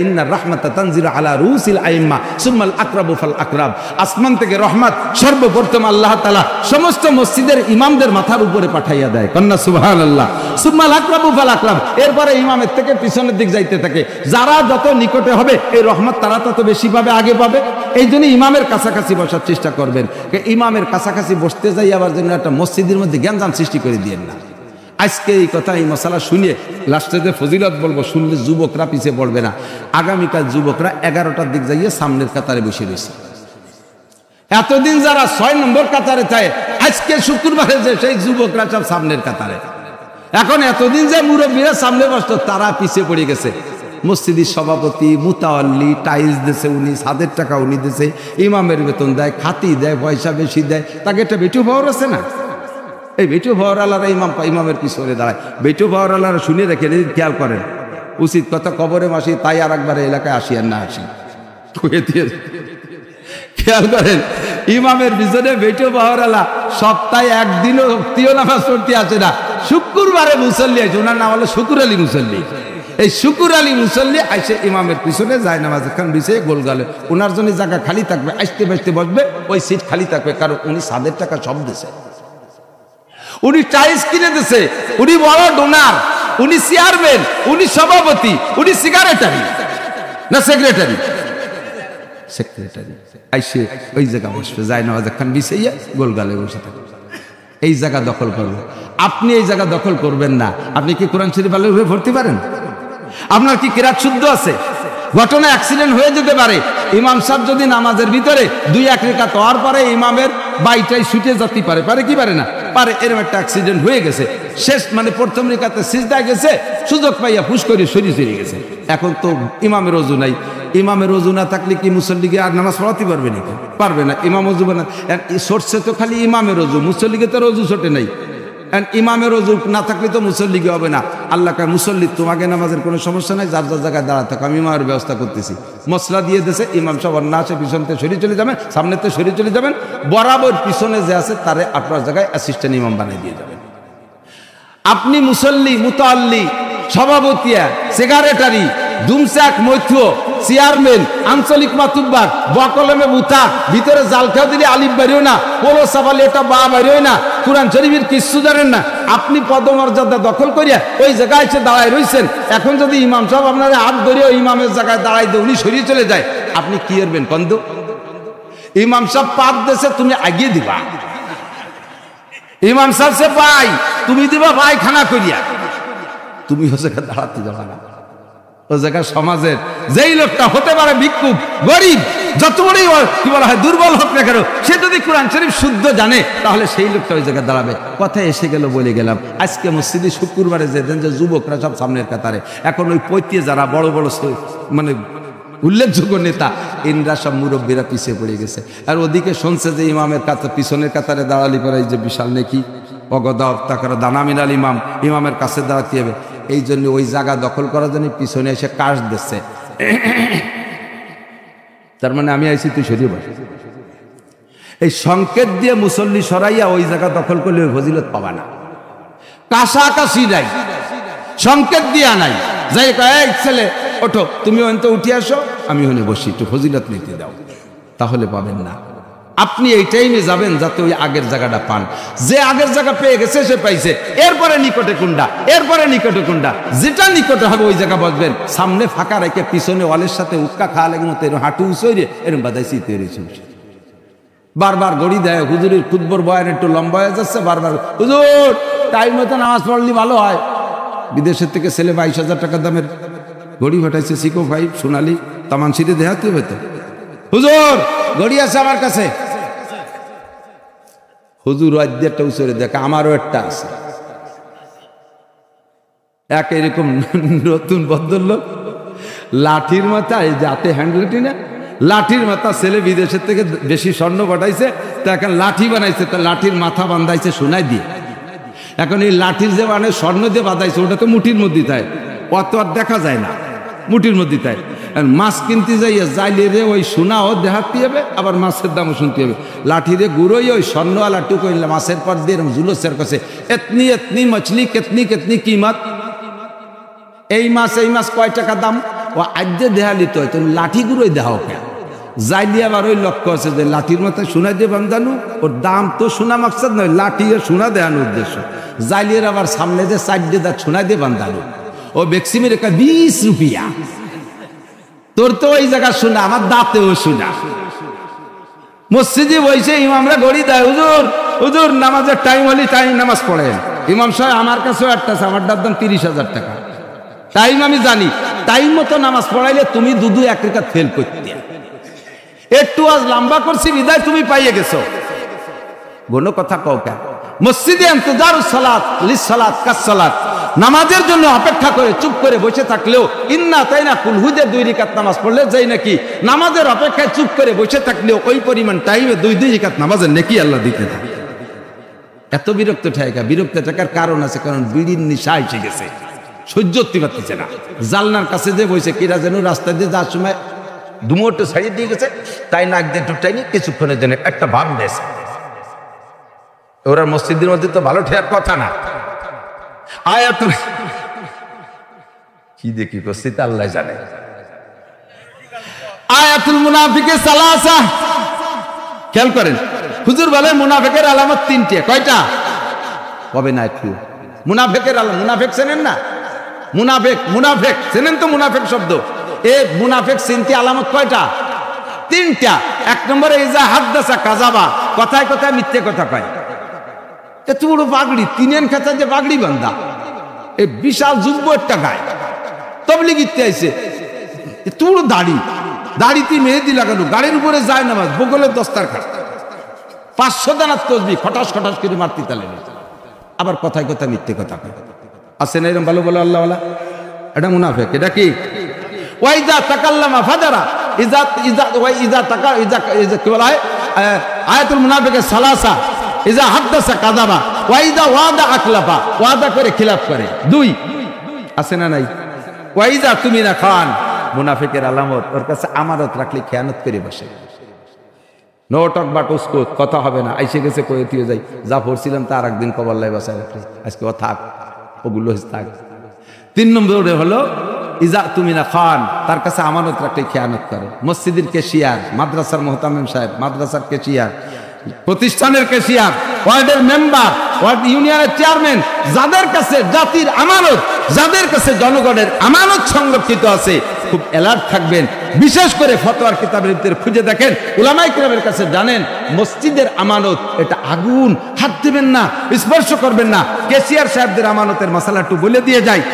ইন্নার রাহমাতা তানজিলু আলা রুসিল আইম্মা সুম্মাল আকরাবু ফাল আকরাব। আসমান থেকে রহমত সর্বপ্রথম আল্লাহ তাআলা সমস্ত মসজিদের ইমামদের মাথার উপরে পাঠাইয়া দেয়। কন্যা সুবহানাল্লাহ। সুম্মাল আকরাবু ফাল আকরাব, এরপরে ইমামের থেকে পিছনের দিক যাইতে থাকে। যারা যত নিকটে হবে এই রহমত তারা তত বেশি পাবে, আগে পাবে। এই জন্য ইমামের কাছাকাছি বসার চেষ্টা করবেন। ইমামের কাছাকাছি বসতে যাই আবার যেন একটা মসজিদের মধ্যে গ্যাঞ্জাম সৃষ্টি করে দিয়েন না। আজকে এই কথা, এই মশালা শুনিয়ে লাস্টে যে ফজিলত বলবো, শুনলে যুবকরা পিছিয়ে পড়বে না। আগামীকাল যুবকরা 11টার দিক যাইয়ে সামনের কাতারে বসে রয়েছে। এতদিন যারা 6 নম্বর কাতারে থাকে, আজকে শুক্রবারে যে সেই যুবকরা সব সামনের কাতারে। এখন এতদিন যে মুরব্বীরা সামনে বসতো তারা পিছিয়ে পড়ে গেছে। মসজিদের সভাপতি, মুতাওয়াল্লি, টাইলস দিয়েছে উনি, ছাদের টাকা উনি দিয়েছে, ইমামের বেতন দেয়, খাতি দেয়, পয়সা বেশি দেয়, তাকে একটা বেটু ভাওয়ার আছে না? এই বেটু ভাওয়ার আলারা ইমামের পিছনে দাঁড়ায়। বেটু ভাওয়ার আলারা শুনে রেখে খেয়াল করেন, উচিত কথা কবরে মাসি, তাই আর একবার এলাকায় আসি আর না আসি, খেয়াল করেন। ইমামের পিছনে বেটু ভাওয়ার সপ্তাহে একদিনও নামাজ পড়তে আসে না, শুক্রবারে মুসল্লি আছে, ওনার নাম হলো শুকুর আলী মুসল্লি। এই শুকুর আলী মুসল্লি আইসে ইমামের পিছনে যায় নামাজ খান বিছে গোল গালে, ওনার জন্য জায়গা খালি থাকবে, আসতে বসতে বসবে, ওই সিট খালি থাকবে, কারণ উনি সাদের টাকা সব দিছে, উনি টাইলস কিনে দিছে, উনি বড় ডোনার, উনি চেয়ারম্যান, উনি সভাপতি, উনি সিগারেটারি না সেক্রেটারি, আইসে ওই জায়গা বসবে, যায় নামাজ খান বিছে গোল গালে বসে থাকবে। এই জায়গা দখল করবে। আপনি এই জায়গা দখল করবেন না। আপনি কি কোরআন শরীফ আলো হয়ে ভর্তি পারেন? আপনার কি কিরাত শুদ্ধ আছে? ঘটনা অ্যাক্সিডেন্ট হয়ে যেতে পারে। ইমাম সাহেব যদি নামাজের ভিতরে 2-1 রাকাত হওয়ার পরে ইমামের বাইটাই ছুটে যেতে পারে, পারে কি পারে না? পারে এরকম একটা অ্যাক্সিডেন্ট হয়ে গেছে, শেষ মানে প্রথম রেখাতে সিজদায় গেছে, সুযোগ পাইয়া ফুস করে শরীর চলে গেছে। এখন তো ইমামের ওযু নাই, ইমামের ওযু না থাকলে কি মুসল্লিকে আর নামাজ পড়াতে পারবে নাকি? পারবে না। ইমাম ওযু না সরছে তো খালি ইমামের ওযু, মুসল্লিকে তো ওযু ছোটে নাই। ইমামের ওযু না থাকলে তো মুসল্লিকে হবে না। আল্লাহ কয় মুসল্লি তোমাকে নামাজের কোনো সমস্যা নাই, যার যার জায়গায় দাঁড়া থাকো, আমি ইমামের ব্যবস্থা করতেছি। মশলা দিয়ে দিয়েছে, ইমাম সাহেব না আসে পিছনতে সরিয়ে চলে যাবেন, সামনেতে সরিয়ে চলে যাবেন, বরাবর পিছনে যে আছে তারে আপনার জায়গায় অ্যাসিস্ট্যান্ট ইমাম বানিয়ে দিয়ে যাবেন। আপনি মুসল্লি, মুতাল্লি, সভাপতিয়া, সেক্রেটারি, দুমচাক মৈথ, চেয়ারম্যান, আঞ্চলিক মাতুব্বার, বকলমে বুথা, ভিতরে জাল খেয়ে দিলে আলিফ বাড়িও না, পোলো সাবালি এটা বা বাড়িও না, কুরআন শরীফের কিচ্ছু জানেন না। আপনি পদমর্যাদা দখল করিয়া ওই জায়গায় এসে দাঁড়ায় রয়েছেন। এখন যদি ইমাম সাহেব আপনার হাত ধরিয়ে ইমামের জায়গায় দাঁড়াই দিয়ে উনি সরিয়ে চলে যায়, আপনি কি করবেন কন্দু? ইমাম সাহেব পাত দেশে তুমি আগিয়ে দিবা, ইমাম সাহেব সে পাই তুমি দিবা ভাই খানা করিয়া, তুমি ও জায়গায় দাঁড়াতে যাবা না। ও জায়গায় সমাজের যেই লোকটা হতে পারে ভিক্ষুক, গরিব, যত বড়ই কি বলা হয় দুর্বল হোক না কেন, সে যদি কোরআন শরীফ শুদ্ধ জানে তাহলে সেই লোকটা ওই জায়গায় দাঁড়াবে। কথা এসে গেল বলে গেলাম, আজকে মসজিদে শুক্রবারে যেতেন যে যুবকরা সব সামনের কাতারে, এখন ওই পৈতে যারা বড় বড় মানে উল্লেখযোগ্য নেতা, ইনরা সব মুরব্বীরা পিছিয়ে পড়ে গেছে। আর ওদিকে শুনছে যে ইমামের কাছে পিছনের কাতারে দাঁড়ালি করে যে বিশাল নাকি অগদব তাকার দানা মিনাল ইমাম, ইমামের কাছে দাঁড়াতে হবে। এই জন্য ওই জায়গা দখল করার জন্য পিছনে এসে কাশ দিচ্ছে, তার মানে আমি আইসি তুই সরিয়ে বস। এই সংকেত দিয়ে মুসল্লি সরাইয়া ওই জায়গা দখল করলে ওই ফজিলত পাবা না। কাশাকাশি নাই, সংকেত দিয়া নাই, যাই এই ছেলে ওঠো, তুমি অন্ত উঠে আসো, আমি ওখানে বসি, একটু ফজিলত নিতে দাও, তাহলে পাবেন না। আপনি এই টাইমে যাবেন যাতে ওই আগের জায়গাটা পান। যে আগের জায়গা পেয়ে গেছে সে পাইছে, এরপরে নিকটে কোনটা, এরপরে নিকটে কোনটা, যেটা নিকটে হবে ওই জায়গা বসবেন। সামনে ফাঁকা রেখে পিছনে ওয়ালের সাথে উক্কা খাওয়া লাগে মতো এরকম হাঁটু উঁচড়ে এরকম বাদাইছি তৈরি চলছে। বারবার গড়ি দেয়, হুজুরের খুতবর বয়ান একটু লম্বা হয়ে যাচ্ছে, বারবার হুজুর টাইম মতো নামাজ পড়লে ভালো হয়। বিদেশের থেকে ছেলে 22,000 টাকা দামের ঘড়ি পাঠাইছে, সিকো ভাই সোনালি তামান সিটে দেখাতে হবে তো, হুজুর ঘড়ি আছে আমার কাছে। হুজুর একটা উচরে দেখা, আমারও একটা আছে। এক এরকম নতুন ভদ্রলোক লাঠির মাথা, এই যাতে হ্যান্ডেলটি না, লাঠির মাথা ছেলে বিদেশের থেকে বেশি স্বর্ণ পাঠাইছে, তা এখন লাঠি বানাইছে, তা লাঠির মাথা বান্ধাইছে সোনায় দিয়ে। এখন এই লাঠির যে মানে স্বর্ণ দিয়ে বাঁধাইছে ওটা তো মুঠির মধ্যে তাই, অত আর দেখা যায় না, মুঠির মধ্যে তাই। মাছ কিনতে যাইয়া যাইলে রে ওই সোনাও দেখাতে হবে, আবার মাছের দামও শুনতে হবে। লাঠিরে গুঁড়োই ওই স্বর্ণওয়ালা টুকু মাছের পর দিয়ে জুলুসের কাছে এতনি এতনি মছলি কেতনি কেতনি কিমত, এই মাছ কয় টাকা দাম, ও আজ্যে দেহালি তো তুমি লাঠি গুঁড়োই দেখাও কেন? যাইলে আবার ওই লক্ষ্য আছে যে লাঠির মাথায় সোনা দিয়ে বান্ধানো, ওর দাম তো সোনা মাকসাদ নয়, লাঠি সোনা দেখানোর উদ্দেশ্য। জাইলিয়ার আবার সামনে যে 4 দিয়ে সোনা দিয়ে বান্ধানো, ও বেক্সিমের একটা 20 রুপিয়া, তোর তো ওই জায়গা শোনা, আমার দাঁতেও শোনা। মসজিদে বসে ইমামরা ঘড়ি দেয়, হুজুর হুজুর নামাজের টাইম হলে টাইম নামাজ পড়েন। ইমাম সাহেব আমার কাছেও একটা আছে, আমার দাম 30,000 টাকা। টাইম আমি জানি, টাইম মতো নামাজ পড়াইলে তুমি দুদু 1 রেখাত ফেল করতে, একটু আজ লম্বা করছি বিদায় তুমি পাইয়ে গেছো। কোনো কথা কও কেন? মসজিদে ইন্তজারুস সালাত লিস সালাত কাস সালাত, নামাজের জন্য অপেক্ষা করে চুপ করে বসে থাকলেও ইন্না তাইনা কুল হুজে 2 রাকাত নামাজ পড়লে যাই নাকি, নামাজের অপেক্ষায় চুপ করে বসে থাকলেও ওই পরিমাণ টাইমে 2 রাকাত নামাজের নেকি আল্লাহ দিতে থাকে। এত বিরক্ত ঠাইকা, বিরক্ত থাকার কারণ আছে, কারণ বিড়ির নিশা এসে গেছে, সহ্য করতে পারতেছে না। জালনার কাছে যে বসে কিরা যেন রাস্তা দিয়ে যাওয়ার সময় দুমোটো ছাড়িয়ে দিয়ে গেছে, তাই নাক দিয়ে টুটাইনি কিছুক্ষণের জন্য একটা ভাব দিয়েছে। ওরা মসজিদের মধ্যে তো ভালো ঠেয়ার কথা না। আয়াতুল কি দেখি করছি তা আল্লাহ জানে। আয়াতুল মুনাফিকে সালাসা, খেয়াল করেন হুজুর বলে মুনাফিকের আলামত 3টে। কয়টা? কবে না একটু মুনাফিকের আলামত, মুনাফিক চেনেন না? মুনাফিক চেনেন তো? মুনাফিক শব্দ, এ মুনাফিক চিনতে আলামত কয়টা? 3টা। 1 নম্বরে ইজা হাদ্দাসা কাযাবা, কথায় কথায় মিথ্যে কথা কয়। এত বড় পাগড়ি, 3 খাতা যে পাগড়ি বান্ধা, এই বিশাল যুব্ব একটা গায়, তবলিগিতে আইছে, এত বড় দাড়িতে মেহেদি লাগানো, গাড়ির উপরে যায় নামাজ, বগলের দস্তারখান, 500 দানার তসবিহ খটাস খটাস করে মারতে তালে আবার কথায় কথা মিথ্যে কথা কয়। আছে না এরকম ভালো বলো আল্লাহওয়ালা? এটা মুনাফিক। এটা কি? ওয়াইজা তাকাল্লামা ফাজারা, ইজা ইজা ওয়াইজা তাকা ইজা কি বলা হয় আয়াতুল মুনাফিকের সালাসা, ইজা হাদ্দাসা কাযাবা, ওয়াইজা ওয়াদা আকলাফা, ওয়াদা করে খিলাফ করে। 2 আছে না নাই? ওয়াইজা তুমিনা খান, মুনাফিকের আলামত, ওর কাছে আমানত রাখলে খেয়ানত করে বসে। নো টক বাট উস্কুত, কথা হবে না। আইসে গেছে কয়ে তুই যাই, যা পড়ছিলাম তার একদিন কবর লাই বাসায় রাখলে, আজকে ও থাক, ওগুলো থাক। 3 নম্বরে হলো ইজা তুমিনা খান, তার কাছে আমানত রাখলে খেয়ানত করে। মসজিদের কেশিয়ার, মাদ্রাসার মোহতামিম সাহেব, মাদ্রাসার কেশিয়ার, প্রতিষ্ঠানের কেশিয়ার, ওয়ার্ডের মেম্বার, ওয়ার্ড ইউনিয়নের চেয়ারম্যান, যাদের কাছে জাতির আমানত, যাদের কাছে জনগণের আমানত সংরক্ষিত আছে, খুব অ্যালার্ট থাকবেন। বিশেষ করে ফতোয়ার কিতাবের ভিতরে খুঁজে দেখেন, উলামায়ে কেরামের কাছে জানেন মসজিদের আমানত এটা আগুন, হাত দেবেন না, স্পর্শ করবেন না। কেশিয়ার সাহেবদের আমানতের মশলা একটু বলে দিয়ে যায়।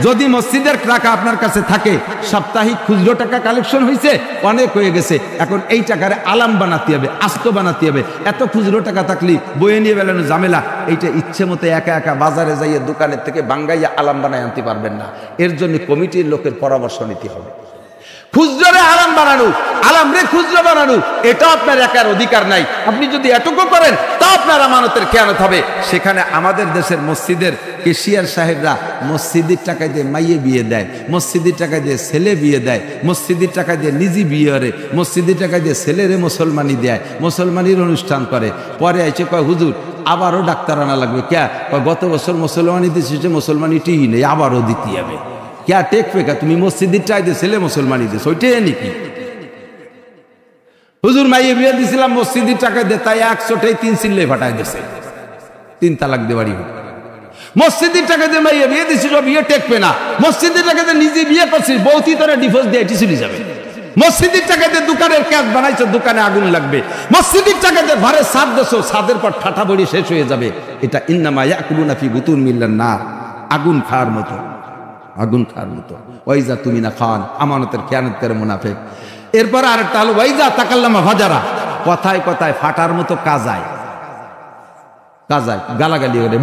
যদি মসজিদের টাকা আপনার কাছে থাকে, সাপ্তাহিক খুচরো টাকা কালেকশন হয়েছে, অনেক হয়ে গেছে, এখন এই টাকারে আলাম বানাতে হবে, আস্ত বানাতে হবে। এত খুচরো টাকা থাকলে বয়ে নিয়ে বেলানো ঝামেলা, এইটা ইচ্ছে মতো একা একা বাজারে যাইয়ে দোকানের থেকে বাঙ্গাইয়া আলাম বানায় আনতে পারবেন না। এর জন্য কমিটির লোকের পরামর্শ নিতে হবে। খুচরোরে আলাম বানানো, আলাম রে খুচরো বানানো, এটা আপনার একার অধিকার নাই। আপনি যদি এটুকু করেন তা আপনার আমানতের খেয়ানত হবে। সেখানে আমাদের দেশের মসজিদের কেশিয়ার সাহেবরা মসজিদের টাকা দিয়ে মাইয়ে বিয়ে দেয়, মসজিদের টাকা দিয়ে ছেলে বিয়ে দেয়, মসজিদের টাকা দিয়ে নিজে বিয়ে করে, মসজিদের টাকা দিয়ে ছেলেরে মুসলমানি দেয়, মুসলমানির অনুষ্ঠান করে। পরে আইছে কয় হুজুর আবারও ডাক্তার আনা লাগবে। ক্যা? গত বছর মুসলমানি দিয়েছে, মুসলমানি টিই নেই, আবারও দিতে হবে। ক্যা টেকবে কা? তুমি মসজিদের টাই দিয়ে ছেলে মুসলমানি দিয়েছ, ওইটাই নাকি? হুজুর মাইয়ে বিয়ে দিয়েছিলাম মসজিদের টাকা দিয়ে, তাই 100টাই 3 চিল্লে ফাটাই দিয়েছে, 3 তালাক দেওয়ারি। মসজিদের টাকা দিয়ে মাইয়ে বিয়ে দিয়েছিল, বিয়ে টেকবে না। মসজিদের টাকা দিয়ে নিজে বিয়ে করছিস, বউতি তোরা ডিভোর্স দিয়ে এটি চলে যাবে। মসজিদের টাকা দিয়ে দোকানের ক্যাশ বানাইছো, দোকানে আগুন লাগবে। মসজিদের টাকা দিয়ে ঘরে ছাদ দেছো, ছাদের পর ঠাটা বড়ি শেষ হয়ে যাবে। এটা ইন্নামা ইয়াকুলুনা ফি বুতুনিহিম নার, আগুন খাওয়ার মতো, আগুন খাওয়ার মতো। ওয়াইজা তুমিনা খান, আমানতের খেয়ানত করে মুনাফিক। এরপর আরেকটা হলো ওয়াইজা তাকাল্লামা ফাজারা, কথায় কথায় ফাটার মতো কাজায়, কাজায় গালাগালি করে,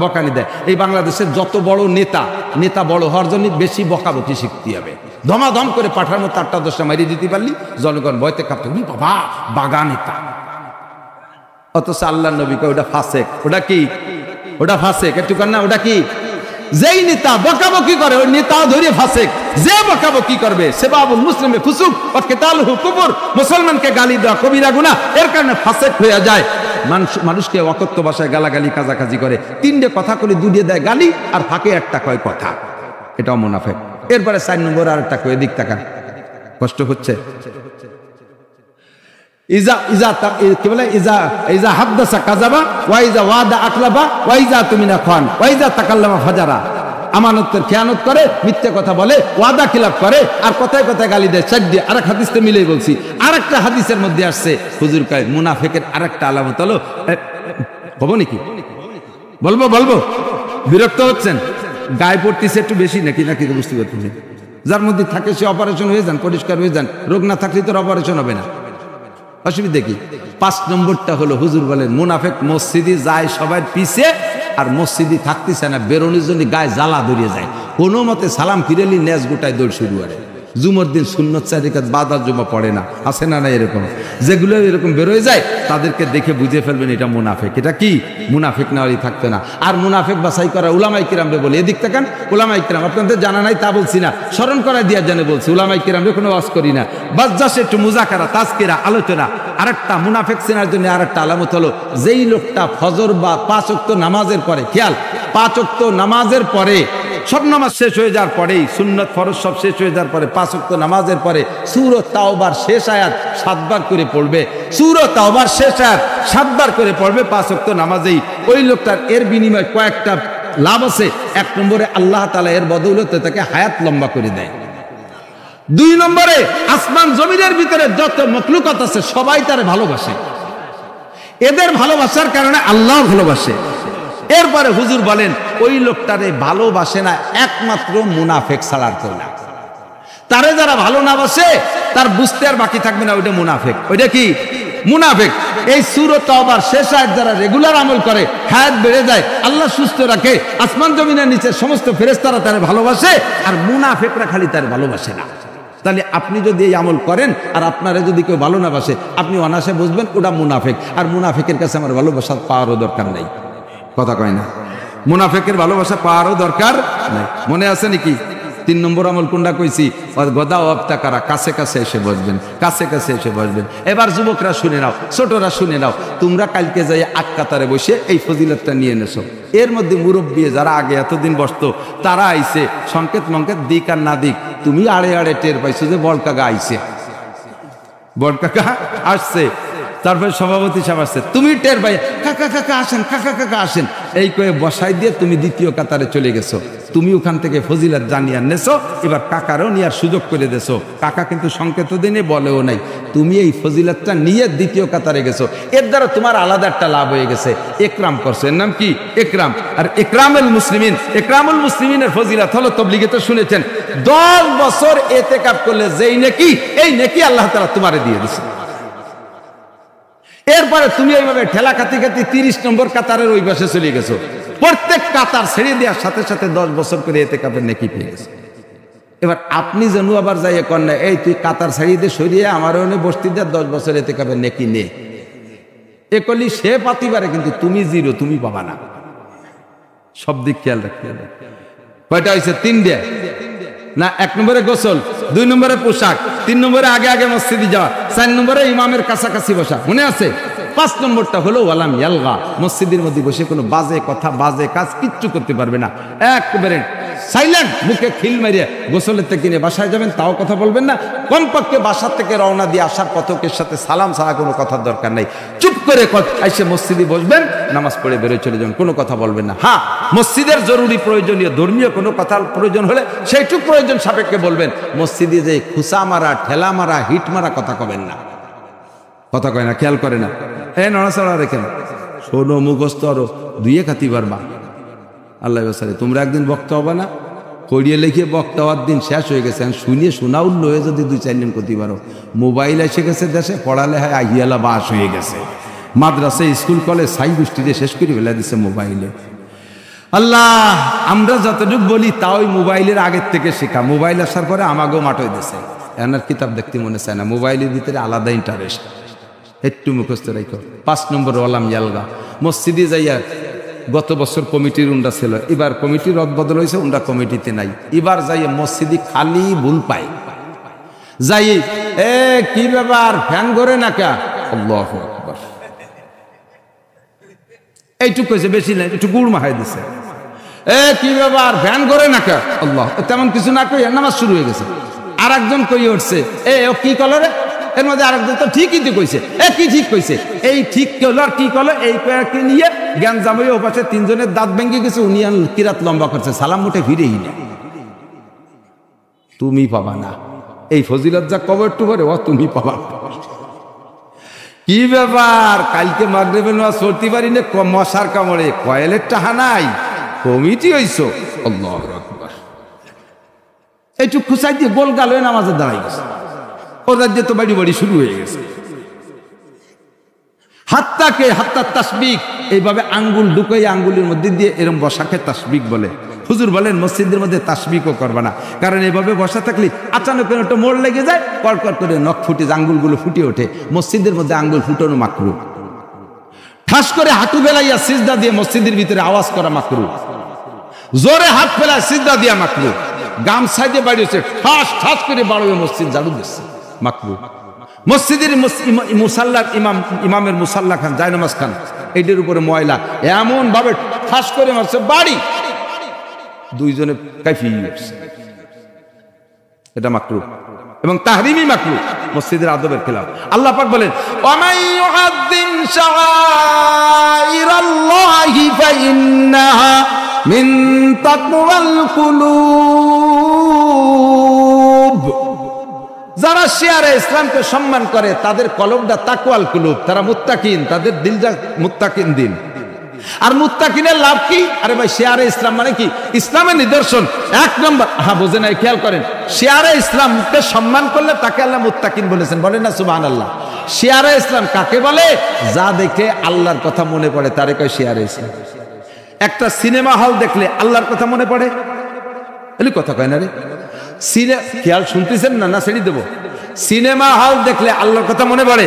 বকানি দেয়। এই বাংলাদেশের যত বড় নেতা বড় হওয়ার জন্য বেশি বকাবকি শিখতে হবে। ধমাধম করে পাঠার মতো 8টা 10টা মারিয়ে দিতে পারলি জনগণ ভয়তে কাঁপতে, বাবা বাগা নেতা। অথচ আল্লাহ নবীকে ওটা ফাসেক। ওটা কি? ওটা ফাসেক। একটু না, ওটা কি? যেই নেতা বকাবকি করে ওই নেতা ধরে ফাসেক। যে বকাবকি করবে সেবাবুল মুসলিমে ফুসুক ওয়া কিতালুহু কুফর, মুসলমানকে গালি দেওয়া কবিরা গুনাহ, এর কারণে ফাসেক হয়ে যায়। মানুষকে অকথ্য ভাষায় গালাগালি কাজাকাজি করে, 3টে কথা করে 2 দেয় গালি, আর ফাঁকে একটা কয় কথা, এটাও মুনাফিক। এরপরে 4 নম্বর আরেকটা কয়, দিক তাকান, কষ্ট হচ্ছে। ইজা ইজা কি বলে, ইজা ইজা হাদ্দাসা কাযাবা, ওয়া ইজা ওয়াদা আকলাবা, ওয়া ইজা তুমিনা খান, ওয়া ইজা তাকাল্লামা ফাজারা, আমানতের খেয়ানত করে, মিথ্যে কথা বলে, ওয়াদা খিলাফ করে, আর কথায় কথায় গালি দেয়। 4 দিয়ে আরেক হাদিসে মিলেই বলছি। আরেকটা হাদিসের মধ্যে আসছে, হুজুর কয় মুনাফিকের আরেকটা আলামত হলো, বলবো নাকি? বলবো? বিরক্ত হচ্ছেন? গায়ে পড়তেছে একটু বেশি নাকি বুঝতে পারতেছি। যার মধ্যে থাকে সে অপারেশন হয়ে যান, পরিষ্কার হয়ে যান। রোগ না থাকলে তো অপারেশন হবে না, অসুবিধা কি? 5 নম্বরটা হলো হুজুর বলেন মুনাফিক মসজিদে যায় সবাই পিছে, আর মসজিদে থাকতেছে না, বেরোনোর জন্য গায়ে জ্বালা ধরিয়ে যায়। কোনো মতে সালাম ফিরেলি নেজ গোটায় দৌড় শুরু করে। জুমার দিন সুন্নত 4 রাকাত বাদা জুমা পড়ে না, আছে না? এরকম যেগুলো এরকম বেরোয় যায় তাদেরকে দেখে বুঝে ফেলবেন এটা মুনাফিক। এটা কি? মুনাফিক না হলে থাকতো না। আর মুনাফিক বাছাই করা উলামায়ে কিরামরে বলে, এদিক তাকান, উলামায়ে কিরাম আপনাদের জানা নাই তা বলছি না, স্মরণ করায় দেওয়ার জন্য বলছি। উলামায়ে কিরামরে কোনো ওয়াজ করি না, বাস জাস্ট একটু মুজাকারা, তাজকিরা, আলোচনা। আরেকটা মুনাফিক চেনার জন্য আরেকটা আলামত হলো, যেই লোকটা ফজর বা 5 ওয়াক্ত নামাজের পরে, খেয়াল, 5 ওয়াক্ত নামাজের পরে, সব নামাজ শেষ হয়ে যাওয়ার পরেই, সুন্নত ফরজ সব শেষ হয়ে যাওয়ার পরে 5 ওয়াক্ত নামাজের পরে সূরা তাওবার শেষ আয়াত 7 বার করে পড়বে। সূরা তাওবার শেষ আয়াত 7 বার করে পড়বে 5 ওয়াক্ত নামাজেই। ওই লোকটার এর বিনিময়ে কয়েকটা লাভ আছে। 1 নম্বরে আল্লাহ তাআলা এর বদৌলতে তাকে হায়াত লম্বা করে দেয়। 2 নম্বরে আসমান জমিনের ভিতরে যত মখলুকাত আছে সবাই তারে ভালোবাসে, এদের ভালোবাসার কারণে আল্লাহ ভালোবাসে। এরপরে হুজুর বলেন ওই লোকটারে ভালোবাসে না একমাত্র মুনাফিক ছাড়া কেউ না। তারে যারা ভালো না বাসে তার বুঝতে আর বাকি থাকবে না, ওইটা মুনাফিক। ওইটা কি? মুনাফিক। এই সূরা তাওবার শেষ আয়াত যারা রেগুলার আমল করে হায়াত বেড়ে যায়, আল্লাহ সুস্থ রাখে, আসমান জমিনের নিচে সমস্ত ফেরেশতারা তারে ভালোবাসে, আর মুনাফিকরা খালি তারে ভালোবাসে না। তাহলে আপনি যদি এই আমল করেন আর আপনারা যদি কেউ ভালো না বাসে, আপনি অনায়াসে বুঝবেন ওটা মুনাফিক, আর মুনাফিকের কাছে আমার ভালোবাসা পাওয়ারও দরকার নাই। কথা কয় না? মুনাফিকের ভালোবাসা পাওয়ারও দরকার নাই। মনে আছে নাকি 3 নম্বর আমল কোনটা কইছি? গদা ওয়াবতাকারা, কাছে কাছে এসে বসবেন, কাছে কাছে এসে বসবেন। এবার যুবকরা শুনে নাও, ছোটরা শুনে নাও, তোমরা কালকে যাই আগ কাতারে বসে এই ফজিলতটা নিয়ে নেছো। এর মধ্যে মুরব্বী যারা আগে এতদিন বসতো তারা আইছে, সংকেত মঙ্কেত দিক আর না দিক তুমি আড়ে আড়ে টের পাইছো যে বড় কাকা আইছে, বড় কাকা আসছে, তারপরে সভাপতি সাহেব আসছে, তুমি টের পাই কাকা কাকা আসেন, কাকা কাকা আসেন, এই কয়ে বসাই দিয়ে তুমি দ্বিতীয় কাতারে চলে গেছো। তুমি ওখান থেকে ফজিলত জানিয়ে নেছো, এবার কাকারও নেওয়ার সুযোগ করে দেছো। কাকা কিন্তু সংকেত দিনে বলেও নাই, তুমি এই ফজিলতটা নিয়ে দ্বিতীয় কাতারে গেছো। এর দ্বারা তোমার আলাদা একটা লাভ হয়ে গেছে, একরাম করছো। এর নাম কি? একরাম। আর একরামুল মুসলিমিন, একরামুল মুসলিমিনের ফজিলত হলো, তবলিগে তো শুনেছেন, 10 বছর ইতিকাফ করলে যেই নেকি, এই নেকি আল্লাহ তাআলা তোমারে দিয়ে দিয়েছে। এরপরে তুমি এইভাবে ঠেলা খাতি খাতি 30 নম্বর কাতারের ওই পাশে চলে গেছো। প্রত্যেক কাতার ছেড়ে দেওয়ার সাথে সাথে 10 বছর করে ইতিকাফের নেকি পেয়ে গেছে। এবার আপনি যেন আবার যাইয়ে কন্যা, এই তুই কাতার ছাড়িয়ে দিয়ে সরিয়ে আমার ওনে বসতি দিয়ে 10 বছর ইতিকাফের নেকি নে, এ করলি সে পাতি পারে, কিন্তু তুমি জিরো, তুমি পাবা না। সব দিক খেয়াল রাখতে হবে। কয়টা হয়েছে? 3 না? 1 নম্বরে গোসল, 2 নম্বরে পোশাক, 3 নম্বরে আগে আগে মসজিদে যাওয়া, 4 নম্বরে ইমামের কাছাকাছি বসা, মনে আছে? 5 নম্বরটা হলো ওয়ালাম ইয়ালগা, মসজিদের মধ্যে বসে কোনো বাজে কথা বাজে কাজ কিচ্ছু করতে পারবে না, একবারে সাইলেন্ট, মুখে খিল মারিয়ে গোসলের থেকে কিনে বাসায় যাবেন, তাও কথা বলবেন না। কমপক্ষে বাসার থেকে রওনা দিয়ে আসার পথকের সাথে সালাম ছাড়া কোনো কথার দরকার নেই। চুপ করে এসে মসজিদে বসবেন, নামাজ পড়ে বেরোয় চলে যাবেন, কোনো কথা বলবেন না। হ্যাঁ, মসজিদের জরুরি প্রয়োজনীয় ধর্মীয় কোনো কথার প্রয়োজন হলে সেইটুক প্রয়োজন সাপেক্ষে বলবেন। মসজিদে যে খুসা মারা, ঠেলা মারা, হিট মারা কথা কবেন না। কথা কয় না, খেয়াল করে না। হ্যাঁ, নড়াচড়া রেখেন, শোনো মুখস্থ আরো 2 খাতি পারবা। আল্লাহ বাসারে তোমরা একদিন বক্তা হবে না, করিয়ে লিখিয়ে বক্তা হওয়ার দিন শেষ হয়ে গেছে। শুনিয়ে শোনা উঠল হয়ে যদি 2-4 দিন করতে পারো। মোবাইল এসে গেছে দেশে, পড়ালেখায় আহিয়ালা বাস হয়ে গেছে। মাদ্রাসা স্কুল কলেজ সাই গোষ্ঠীতে শেষ করে ফেলে দিচ্ছে মোবাইলে। আল্লাহ, আমরা যতটুকু বলি তা ওই মোবাইলের আগের থেকে শেখা। মোবাইল আসার পরে আমাকেও মাঠই দিছে, এনার কিতাব দেখতে মনে চায় না। মোবাইলের ভিতরে আলাদা ইন্টারেস্ট, একটু মুখস্থ রাখো। 5 নম্বর ওয়ালাম ইয়ালগা, মসজিদে যাইয়া গত বছর কমিটির উন্ডা ছিল, এবার কমিটির রদ বদল হয়েছে, উন্ডা কমিটিতে নাই। এবার যাইয়ে মসজিদে খালি ভুল পাই, যাই কি ব্যাপার ফ্যান ঘরে না কা, আল্লাহু আকবার, এইটুক কইছে, বেশি নাই, একটু গুড় মাখাই দিছে। কি ব্যাপার ফ্যান ঘরে না কা, আল্লাহ, তেমন কিছু না কই নামাজ শুরু হয়ে গেছে। আর একজন কই উঠছে, ও কি কলরে, এর মধ্যে আরেকজন তো ঠিকই তো কইছে, কি ঠিক কইছে, এই ঠিক করলো আর কি করলো, এই কয়েককে নিয়ে জ্ঞান জামাই ও পাশে 3 জনের দাঁত ভেঙে গেছে, উনি কিরাত লম্বা করছে, সালাম মুঠে ফিরেই না। তুমি পাবা না এই ফজিলত, যা কবর টু পরে ও তুমি পাবা। কি ব্যাপার কালকে মাগরিবের নামাজ পড়তে পারি না, মশার কামড়ে কয়েলের টাহা নাই, কমিটি হইছো, আল্লাহু আকবার। এইটুক খুশাই দিয়ে গোল গাল হয়ে নামাজে দাঁড়াই গেছে। ওর রাজ্যে তো বাড়ি বাড়ি শুরু হয়ে গেছে। হাত্তা তাসবিক, এইভাবে আঙ্গুল ঢুকাই আঙ্গুলের মধ্যে দিয়ে এরকম বসাকে তাসবিক বলে। হুজুর বলেন মসজিদের মধ্যে তাসবিকও করবে না, কারণ এভাবে বসা থাকলে আচানক একটা মোড় লেগে যায়, কড়কড় করে নখ ফুটে আঙ্গুলগুলো ফুটে ওঠে। মসজিদের মধ্যে আঙ্গুল ফুটানো মাকরু। ঠাস করে হাঁটু বেলাইয়া সিজদা দিয়ে মসজিদের ভিতরে আওয়াজ করা মাকরু। জোরে হাত ফেলায় সিজদা দিয়া মাকরু। গামছা দিয়ে বাড়িয়েছে, ঠাস ঠাস করে বাড়িয়ে মসজিদ ঝাড়ু দিচ্ছে, মাকরু। মসজিদের মুসাল্লার ইমামের মুসাল্লা খান, জায়নামাজ খান, এইটার উপরে ময়লা এমন ভাবে ঠাস করে মারছে, বাড়ি 2 জনে কাইফি উঠছে, এটা মাকরু এবং তাহরিমি মাকরু, মসজিদের আদবের খেলাফ। আল্লাহ পাক বলেন, ওয়ামাই ইউআযযিম শাআইরাল্লাহি ফাইন্নাহা মিন তাকওয়াল কুলুব। যারা শিয়ারে ইসলামকে সম্মান করে তাদের কলবটা তাকওয়াল কুলুব, তারা মুত্তাকিন, তাদের দিলটা মুত্তাকিন দিন। আর মুত্তাকিনের লাভ কি? আরে ভাই শেয়ারে ইসলাম মানে কি? ইসলামের নিদর্শন এক নম্বর, হ্যাঁ বোঝে নাই, খেয়াল করেন, শেয়ারে ইসলামকে সম্মান করলে তাকে আল্লাহ মুত্তাকিন বলেছেন, বলেন না সুবহানাল্লাহ। শেয়ারে ইসলাম কাকে বলে? যা দেখে আল্লাহর কথা মনে পড়ে তারে কয় শেয়ারে ইসলাম। একটা সিনেমা হল দেখলে আল্লাহর কথা মনে পড়ে, এলি কথা কয় না রে, খেয়াল শুনতেছেন না? না ছেড়ে দেবো। সিনেমা হল দেখলে আল্লাহর কথা মনে পড়ে,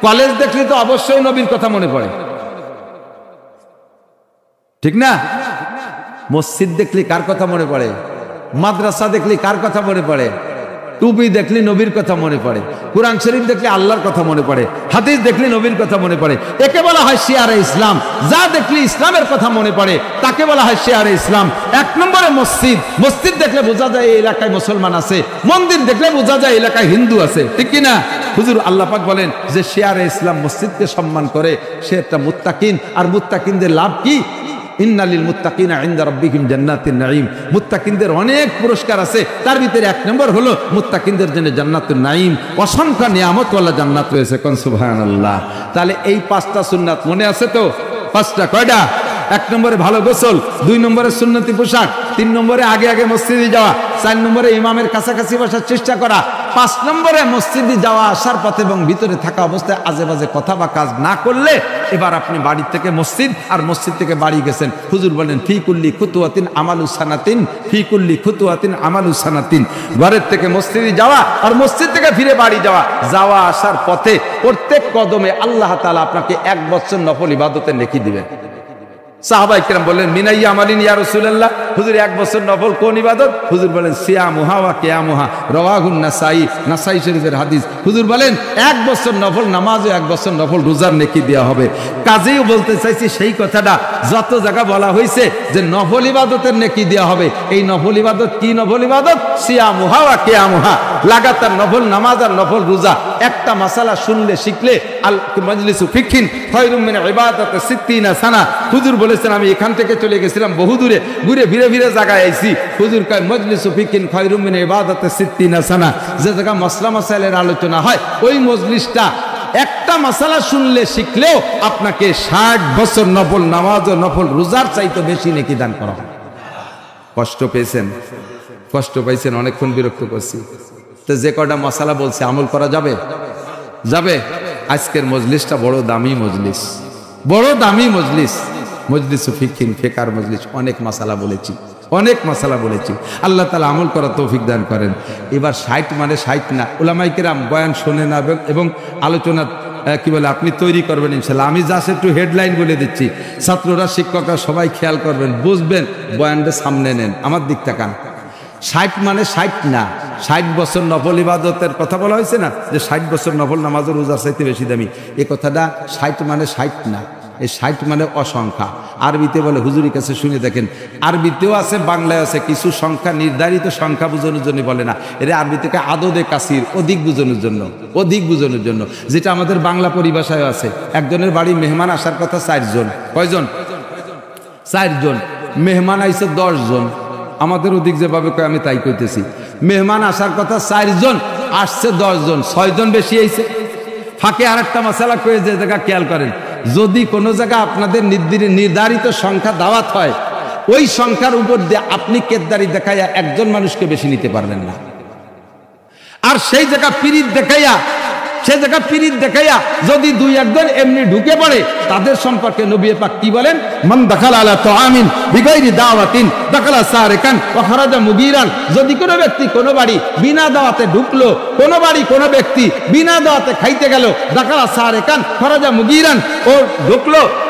কলেজ দেখলে তো অবশ্যই নবীর কথা মনে পড়ে, ঠিক না? মসজিদ দেখলে কার কথা মনে পড়ে? মাদ্রাসা দেখলে কার কথা মনে পড়ে? টুপি দেখলে নবীর কথা মনে পড়ে, কুরআন শরীফ দেখলে আল্লাহর কথা মনে পড়ে, হাদিস দেখলে নবীর কথা মনে পড়ে। একে বলা হয় শিয়ারে ইসলাম। যা দেখলে ইসলামের কথা মনে পড়ে তাকে বলা হয় শিয়ারে ইসলাম। এক নম্বরে মসজিদ। মসজিদ দেখলে বোঝা যায় এই এলাকায় মুসলমান আছে, মন্দির দেখলে বোঝা যায় এলাকায় হিন্দু আছে, ঠিক কি না? হুজুর আল্লাহ পাক বলেন যে শিয়ারে ইসলাম মসজিদকে সম্মান করে সে একটা মুত্তাকিন। আর মুত্তাকিনদের লাভ কি? ইন্নালিল মুত্তাকিনা ইনদা রাব্বিহিম জান্নাতুন নাঈম। মুত্তাকিনদের অনেক পুরস্কার আছে, তার ভিতরে এক নম্বর হলো মুত্তাকিনদের জন্য জান্নাতুন নাঈম, অসংখ্য নিয়ামতওয়ালা জান্নাত রয়েছে, কোন সুবহানাল্লাহ। তাহলে এই পাঁচটা সুন্নাত মনে আছে তো? পাঁচটা কয়টা? এক নম্বরে ভালো গোসল, দুই নম্বরে সুন্নতি পোশাক, তিন নম্বরে আগে আগে মসজিদে যাওয়া, চার নম্বরে ইমামের কাছাকাছি বসার চেষ্টা করা, পাঁচ নম্বরে মসজিদে যাওয়া আসার পথে এবং ভিতরে থাকা অবস্থায় আজে বাজে কথা বা কাজ না করলে। এবার আপনি বাড়ি থেকে মসজিদ আর মসজিদ থেকে বাড়ি গেছেন, হুজুর বলেন ফি কুল্লি খুতুয়াতিন আমালু সানাতিন, ফি কুল্লি খুতুয়াতিন আমালু সানাতিন। ঘরের থেকে মসজিদে যাওয়া আর মসজিদ থেকে ফিরে বাড়ি যাওয়া, যাওয়া আসার পথে প্রত্যেক কদমে আল্লাহ তাআলা আপনাকে 1 বছর নফল ইবাদতের নেকি দিবেন। সাহাবায়ে কেরাম বললেন মিনাইয়া আমালিন ইয়া রাসূলুল্লাহ, হুজুর 1 বছর নফল কোন ইবাদত? হুজুর বলেন সিয়ামুহা ওয়া কিয়ামুহা, রাওয়াহুন নাসাই, নাসাই শরীফের হাদিস। হুজুর বলেন 1 বছর নফল নামাজ ও 1 বছর নফল রোজার নেকি দেওয়া হবে। কাজেই বলতে চাইছি সেই কথাটা যত জায়গা বলা হয়েছে যে নফল ইবাদতের নেকি দেওয়া হবে, এই নফল ইবাদত কি নফল ইবাদত? সিয়ামুহা ওয়া কিয়ামুহা, লাগাতার নফল নামাজ আর নফল রোজা। একটা মাসালা শুনলে শিখলে আল মাজলিসু ফিকহিন খায়রুম মিন ইবাদাতি 60 সানা। হুজুর বলেছেন আমি এখান থেকে চলে গেছিলাম বহু দূরে, ঘুরে ফিরে ফিরে জায়গায় আইছি, হুজুর কয় মজলিসু ফিকহিন খায়রুম মিন ইবাদাতি 60 সানা। যে জায়গা মাসলা মাসাইলের আলোচনা হয় ওই মজলিসটা একটা মাসালা শুনলে শিখলেও আপনাকে 60 বছর নফল নামাজ ও নফল রোজার চাইতে বেশি নেকি দান করা হয়। কষ্ট পেয়েছেন? কষ্ট পাইছেন? অনেকক্ষণ বিরক্ত করছি তো যে কটা মাসালা বলছে আমল করা যাবে? যাবে। আজকের মজলিসটা বড় দামি মজলিস, বড় দামি মজলিস, মজলিসু ফিকহিন, ফিকার মজলিস। অনেক মাসালা বলেছি, অনেক মাসালা বলেছি। আল্লাহ তাআলা আমল করার তৌফিক দান করেন। এবার 60 মানে 60 না, উলামায়ে কেরাম বয়ান শোনেন এবং আলোচনা কি বলে আপনি তৈরি করবেন ইনশাআল্লাহ। আমি জাস্ট একটু হেডলাইন বলে দিচ্ছি, ছাত্ররা শিক্ষকরা সবাই খেয়াল করবেন, বুঝবেন, বয়ানটা সামনে নেন, আমার দিক তাকান। 60 মানে 60 না, 60 বছর নফল ইবাদতের কথা বলা হয়েছে না, যে 60 বছর নফল নামাজ ও রোজার চাইতে বেশি দামি। এই কথাটা 60 মানে 60 না, এই 60 মানে অসংখ্যা। আরবিতে বলে, হুজুরের কাছে শুনে দেখেন, আরবিতেও আছে বাংলায় আছে, কিছু সংখ্যা নির্ধারিত সংখ্যা বোঝানোর জন্য বলে না, এটা আরবি থেকে আদদে কাসির, অধিক বোঝানোর জন্য, অধিক বোঝানোর জন্য, যেটা আমাদের বাংলা পরিভাষায় আছে। একজনের বাড়ি মেহমান আসার কথা 4 জন, কয়জন? 4 জন। মেহমান আইছে 10 জন, আমাদের ওদিক যেভাবে কয় আমি তাই কইতেছি। মেহমান আসার কথা 4 জন, আসছে 10 জন, 6 জন বেশি আইছে। ফাঁকে আর একটা মশালা কয়ে যে জায়গা খেয়াল করেন, যদি কোনো জায়গা আপনাদের নির্ধারিত সংখ্যা দাওয়াত হয়, ওই সংখ্যার উপর দিয়ে আপনি কেদারি দেখাইয়া একজন মানুষকে বেশি নিতে পারবেন না। আর সেই জায়গা পিরিত দেখাইয়া, সে জায়গা পিরিত দেখাইয়া যদি 2-1 জন এমনি ঢুকে পড়ে, তাদের সম্পর্কে নবী পাক কি বলেন? মান দাখালা আলা তাআমিন বিগাইরি দাওয়াতিন দাখালা সারিকান ওয়া খারাজা মুগীরান। যদি কোনো ব্যক্তি কোনো বাড়ি বিনা দাওয়াতে ঢুকলো, কোনো বাড়ি কোনো ব্যক্তি বিনা দাওয়াতে খাইতে গেল, দাখালা সারিকান খারাজা মুগীরান, ও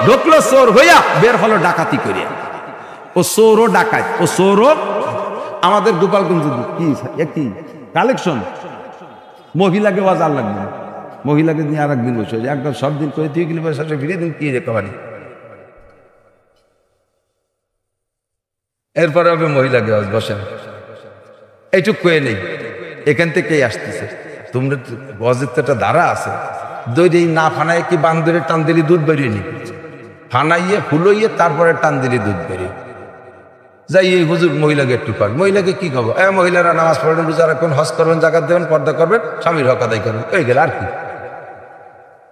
ঢুকলো চোর হইয়া, বের হলো ডাকাতি করিয়া। ও চোরও ডাকাত, ও চোরও। আমাদের গোপালগঞ্জ কি কালেকশন, মহিলাকে বাজার লাগবে, মহিলাকে নিয়ে আর একদিন বসে একদম সব দিন করে তুই গেলে বসে ফিরে দিন কি রেখে। এরপরে হবে মহিলাকে বসে, এইটুক কয়ে নেই, এখান থেকেই আসতেছে। তোমরা গজের তো একটা ধারা আছে, দই না ফানায় কি বান্দরে টান দিলে দুধ বেরিয়ে নি, ফানাইয়ে ফুলইয়ে তারপরে টান দিলে দুধ বেরিয়ে যাই। এই হুজুর মহিলাকে একটু পাক, মহিলাকে কি খবর? মহিলারা নামাজ পড়বেন, রোজা রাখবেন, হজ করবেন, জাকাত দেবেন, পর্দা করবেন, স্বামীর হক আদায় করবেন, এই গেল। আর কি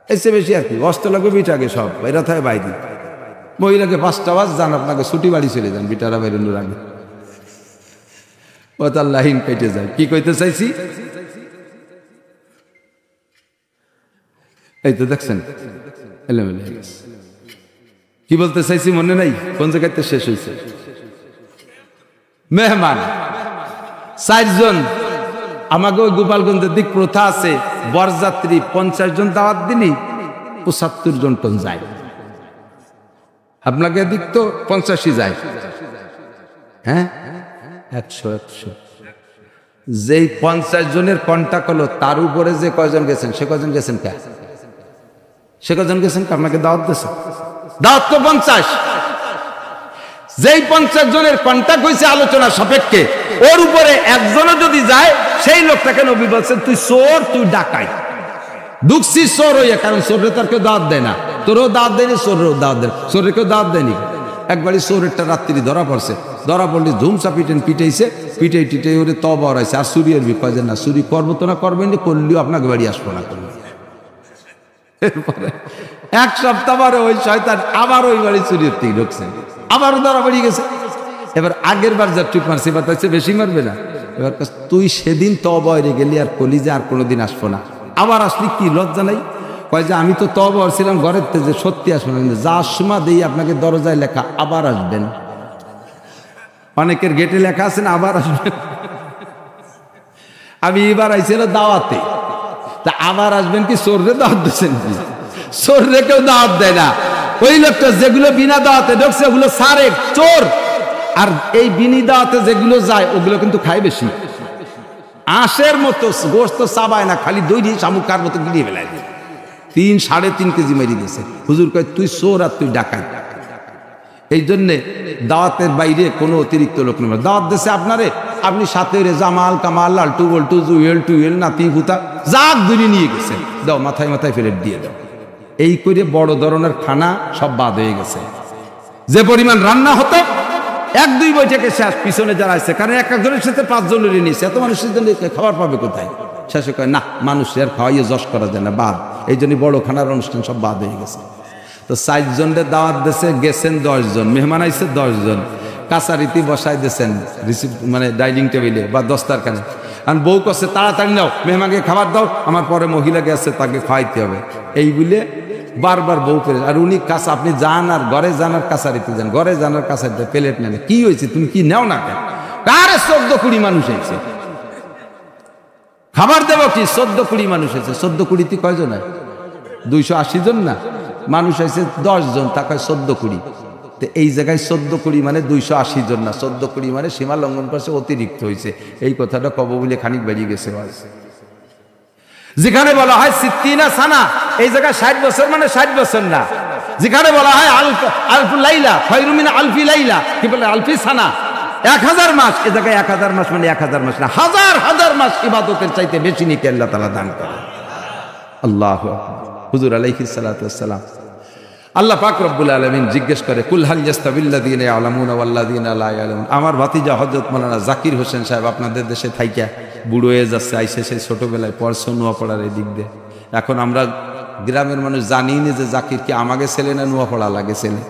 এসে বেশি আর কি? অস্ত লাগবে বিটাকে সব এরা থাকে বাইরে। মহিলাকে 5টা বাজ যান, আপনাকে ছুটি বাড়ি চলে যান বিটারা বেরোনোর আগে। ও তার লাইন কেটে যায়। কি কইতে চাইছি? এই তো দেখছেন এলোমেলো হয়ে গেছে। কি বলতে চাইছি মনে নাই? কোন জায়গাতে শেষ হয়েছে? মেহমান 4 জন। আমাকে ওই গোপালগঞ্জের দিক প্রথা আছে, বরযাত্রী 50 জন দাওয়াত দিলি 75 জন টন যায়। আপনাকে দিক তো 85 যায়। হ্যাঁ 100 যেই 50 জনের কন্টাক্ট হলো, তার উপরে যে কয়জন গেছেন সে কয়জন গেছেন কে? সে কয়জন গেছেন আপনাকে দাওয়াত দিয়েছে? দাওয়াত তো 50। যেই 50 জনের কন্টাক্ট হয়েছে আলোচনা সাপেক্ষে, ওর উপরে একজনও যদি যায়, সেই লোকটাকে নবী বলছেন তুই চোর, তুই ডাকাই। দুঃখছি চোর হইয়া, কারণ চোরে তার কেউ দাওয়াত দেয় না। তোরও দাওয়াত দেয়নি, চোরেরও দাওয়াত দেয়, চোরে কেউ দাওয়াত দেয়নি। একবারই চোরেরটা রাত্রি ধরা পড়ছে, ধরা পড়লে ধুমসা পিটাইছে, পিটাই ওরে তবা হরাইছে। আর চুরি এর বিপদ না, চুরি করবো তো না, করবেন না, করলেও আপনাকে বাড়ি আসবো না করবে। এরপরে 1 সপ্তাহ পরে ওই শয়তান আবার ওই বাড়ি চুরির থেকে ঢুকছে, আবারও ধরা পড়ে গেছে। এবার আগের বার যা টুক মারছে, বাতাইছে বেশি মারবে না। এবার তুই সেদিন তবা হয়ে গেলি আর কলি যে আর কোনোদিন আসবো না। আবার আসলি কি লজ্জা নাই? কয় যে আমি তো তবা হচ্ছিলাম ঘরের থেকে, সত্যি আসবো না, কিন্তু যার সময় দেই আপনাকে দরজায় লেখা আবার আসবেন। অনেকের গেটে লেখা আছে না আবার আসবেন। আমি এবার আইছিলাম দাওয়াতে, তা আবার আসবেন কি? চোররে দাওয়াত দিচ্ছেন কি? চোররে কেউ দাওয়াত দেয় না। ওই লোকটা যেগুলো বিনা দাওয়াতে ঢুকছে ওগুলো সারে চোর, আর এই বিনি দাওয়াতে যেগুলো যায় ওগুলো কিন্তু খায় বেশি। আঁশের মতো গোস্ত চাবায় না, খালি দই দিয়ে শামুকার মতো গিরিয়ে ফেলায়। 3-3.5 কেজি মেরি দিয়েছে। হুজুর কয় তুই চোর আর তুই ডাকাত। এই জন্যে দাওয়াতের বাইরে কোনো অতিরিক্ত লোক নেই। দাওয়াত দেশে আপনারে, আপনি সাথে জামাল কামাল লালটু বল্টু জুয়েল নাতি ভুতা যাক দূরে নিয়ে গেছেন, দাও মাথায় মাথায় ফেরত দিয়ে দাও। এই করে বড় ধরনের খানা সব বাদ হয়ে গেছে। যে পরিমাণ রান্না হতো 1-2 বৈঠকে শেষ। পিছনে যারা আছে, কারণ একজনের সাথে 5 জনের নিয়েছে, এত মানুষের জন্য খাবার পাবে কোথায়? শেষে কয় না, মানুষের খাওয়াইয়ে যশ করা যায় না, বাদ। এই জন্য বড় খানার অনুষ্ঠান সব বাদ হয়ে গেছে। তো 4 জনের দাওয়াত দেশে গেছেন 10 জন, মেহমান আইছে 10 জন, কাছারিতে বসাই দিয়েছেন রিসিভ মানে ডাইনিং টেবিলে বা দস্তারখানে। আর বউ কাছে তাড়াতাড়ি নাও, মেহমানকে খাবার দাও, আমার পরে মহিলাকে আছে তাকে খাওয়াইতে হবে। এই বলে বারবার বউ পেরে, আর উনি কাছে আপনি যান আর ঘরে যান আর কাছারিতে যান, ঘরে যান আর কাছারিতে প্লেট নেন। কি হয়েছে তুমি কি নেও না কেন? আরে 14-20 মানুষ হয়েছে, খাবার দেবো কি? 14-20 মানুষ হয়েছে। 14-20 কয়জন হয়? 280 জন না, মানুষ হয়েছে 10 জন, তাকে 14-20। তো এই জায়গায় 14-20 মানে 280 জন না, 14-20 মানে সীমা লঙ্ঘন করছে, অতিরিক্ত হয়েছে। এই কথাটা কব বলে খানিক বেরিয়ে গেছে। যেখানে বলা হয় 60 সানা, এই জায়গায় 60 বছর মানে 60 বছর না। যেখানে বলা হয় আলফু লাইলা খায়রুম মিন আলফি লাইলা, কি বলে আলফি সানা, 1000 মাস, এ জায়গায় 1000 মাস মানে 1000 মাস না, হাজার মাস ইবাদতের চাইতে বেশি নিতে আল্লাহ তাআলা দান করে। আল্লাহু আকবার। হুজুর আলাইহিস সালাতু ওয়াস সালাম, আল্লাহ পাক রব্বুল আলামিন জিজ্ঞেস করে কুল হাল ইয়াস্তাবিল্লাযিনা ইয়ালামুনা ওয়াল্লাযিনা লা ইয়ালামুন। আমার ভাতিজা হযরত মাওলানা জাকির হোসেন সাহেব আপনাদের দেশে থাইকা বুড়ো হয়ে যাচ্ছে, আইসে সেই ছোটবেলায় পড়ছে নোয়াপাড়ার এই দিক দিয়ে। এখন আমরা গ্রামের মানুষ জানি না যে জাকির কি আমাকে ছেলে না নোয়াপাড়া লাগে ছেলে।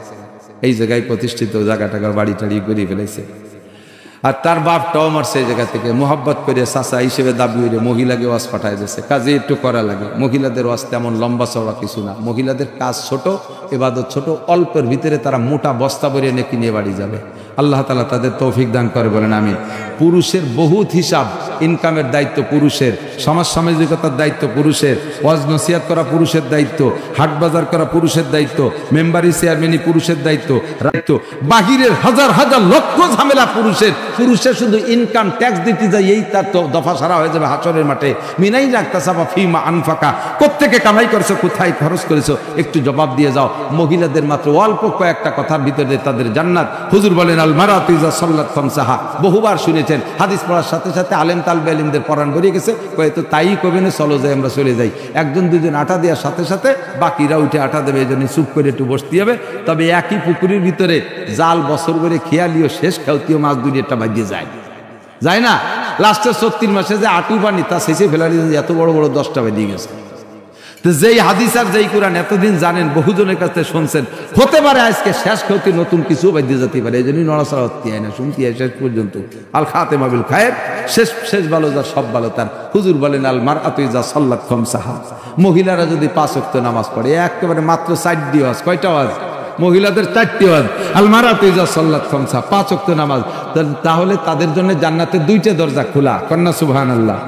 এই জায়গায় প্রতিষ্ঠিত, জায়গা বাড়ি টাড়ি করে ফেলেছে। আর তার বাপটাও আমার সেই জায়গা থেকে মোহাব্বত করে চাচা হিসেবে দাবি হইলে মহিলাকে ওয়াজ পাঠায় দিয়েছে। কাজে একটু করা লাগে। মহিলাদের ওয়াজ তেমন লম্বা চওড়া কিছু না, মহিলাদের কাজ ছোট, ইবাদত ছোট, অল্পের ভিতরে তারা মোটা বস্তা ভরে নেকি নিয়ে বাড়ি যাবে। আল্লাহ তাআলা তাদের তৌফিক দান করে, বলেন আমিন। পুরুষের বহুত হিসাব, ইনকামের দায়িত্ব পুরুষের, সমাজ সামাজিকতার দায়িত্ব পুরুষের, ওয়াজ নসিহত করা পুরুষের দায়িত্ব, হাট বাজার করা পুরুষের দায়িত্ব, মেম্বারি চেয়ারম্যানই পুরুষের দায়িত্ব, বাহিরের হাজার লক্ষ ঝামেলা পুরুষের। পুরুষের শুধু ইনকাম ট্যাক্স দিতে যায়, এই তার তো দফা সারা হয়ে যাবে হাসরের মাঠে। মিনাই রাখতাসাবা ফিমা আনফাকা, কোত্থেকে কামাই করেছো, কোথায় খরচ করেছো, একটু জবাব দিয়ে যাও। মহিলাদের মাত্র অল্প কয়েকটা কথার ভিতরে তাদের জান্নাত। হুজুর বলেন আল মারাতু ইযা সাল্লাত খামসাহা, বহুবার শুনেছেন। হাদিস পড়ার সাথে সাথে আলেম তালবে আলিমদের পরাণ বেরিয়ে গেছে, কয়ে তো তাই কবে না, চলো যাই আমরা চলে যাই। 1-2 আটা দেওয়ার সাথে সাথে বাকিরা উঠে আটা দেবে, এই জন্য চুপ করে একটু বসতে হবে। তবে একই পুকুরের ভিতরে জাল বছর করে খেয়ালিও শেষ খাওয়াতিও মাছ 2-1টা বাজিয়ে যায় না। লাস্টে 36 মাসে যে আটু পানি তা শেষে ফেলারি এত বড় 10টা বেরিয়ে গেছে। তো যেই হাদিস আর যেই কোরআন এতদিন জানেন, বহুজনের কাছে শুনছেন, হতে পারে আজকে শেষ ক্ষতি নতুন কিছু বাইতে যেতে পারে। এই জন্যই নড়াচড়া হতে হয় না, শুনতে হয় শেষ পর্যন্ত। আল খাতেমা বিল খায়ের, শেষ ভালো যার সব ভালো তার। হুজুর বলেন আল মারআতু ইযা সাল্লাত খামসাহা, মহিলারা যদি 5 ওয়াক্ত নামাজ পড়ে, একেবারে মাত্র 4 দিয়ে ওয়াজ, কয়টা ওয়াজ? মহিলাদের 4টি ওয়াজ। আল মারআতু ইযা সাল্লাত খামসা, 5 ওয়াক্ত নামাজ, তাহলে তাদের জন্য জান্নাতে 2টা দরজা খোলা, কন্যা সুবহানাল্লাহ।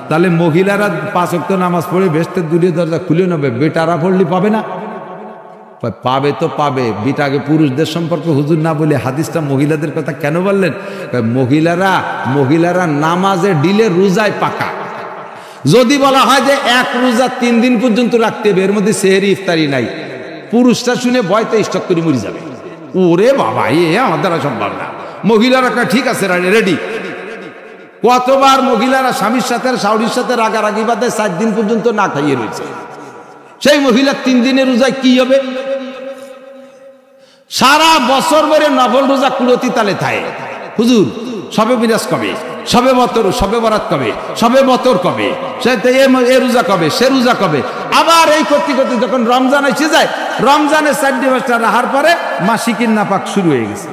তাহলে মহিলারা 5 ওয়াক্ত নামাজ পড়ে বেহেশতের 2টি দরজা খুলে নেবে, বেটারা পড়লে পাবে না? পাবে তো পাবে। বিটাকে পুরুষদের সম্পর্কে হুজুর না বলে হাদিসটা মহিলাদের কথা কেন বললেন? মহিলারা নামাজে ডিলে রোজায় পাকা। যদি বলা হয় যে 1 রোজা 3 দিন পর্যন্ত রাখতে হবে, এর মধ্যে সেহরি ইফতারি নাই, পুরুষটা শুনে ভয়তে স্টক করে মরে যাবে। ওরে বাবা, আমার দ্বারা সম্ভব না। মহিলারা ঠিক আছে, রেডি। কতবার মহিলারা স্বামীর সাথে শাওরির সাথে রাগারাগি বাদে 4 দিন পর্যন্ত না খাইয়ে রয়েছে। সেই মহিলা 3 দিনের রোজায় কি হবে? সারা বছর ধরে নফল রোজা কুলতি তালে থাকে। হুজুর সবে মিরাজ কবে, সবে বরাত কবে, সবে বতর কবে, এ রোজা কবে, সে রোজা কবে। আবার এই করতে করতে যখন রমজান এসে যায়, রমজানের 4 রাহার পরে মাসিকের নাপাক শুরু হয়ে গেছে।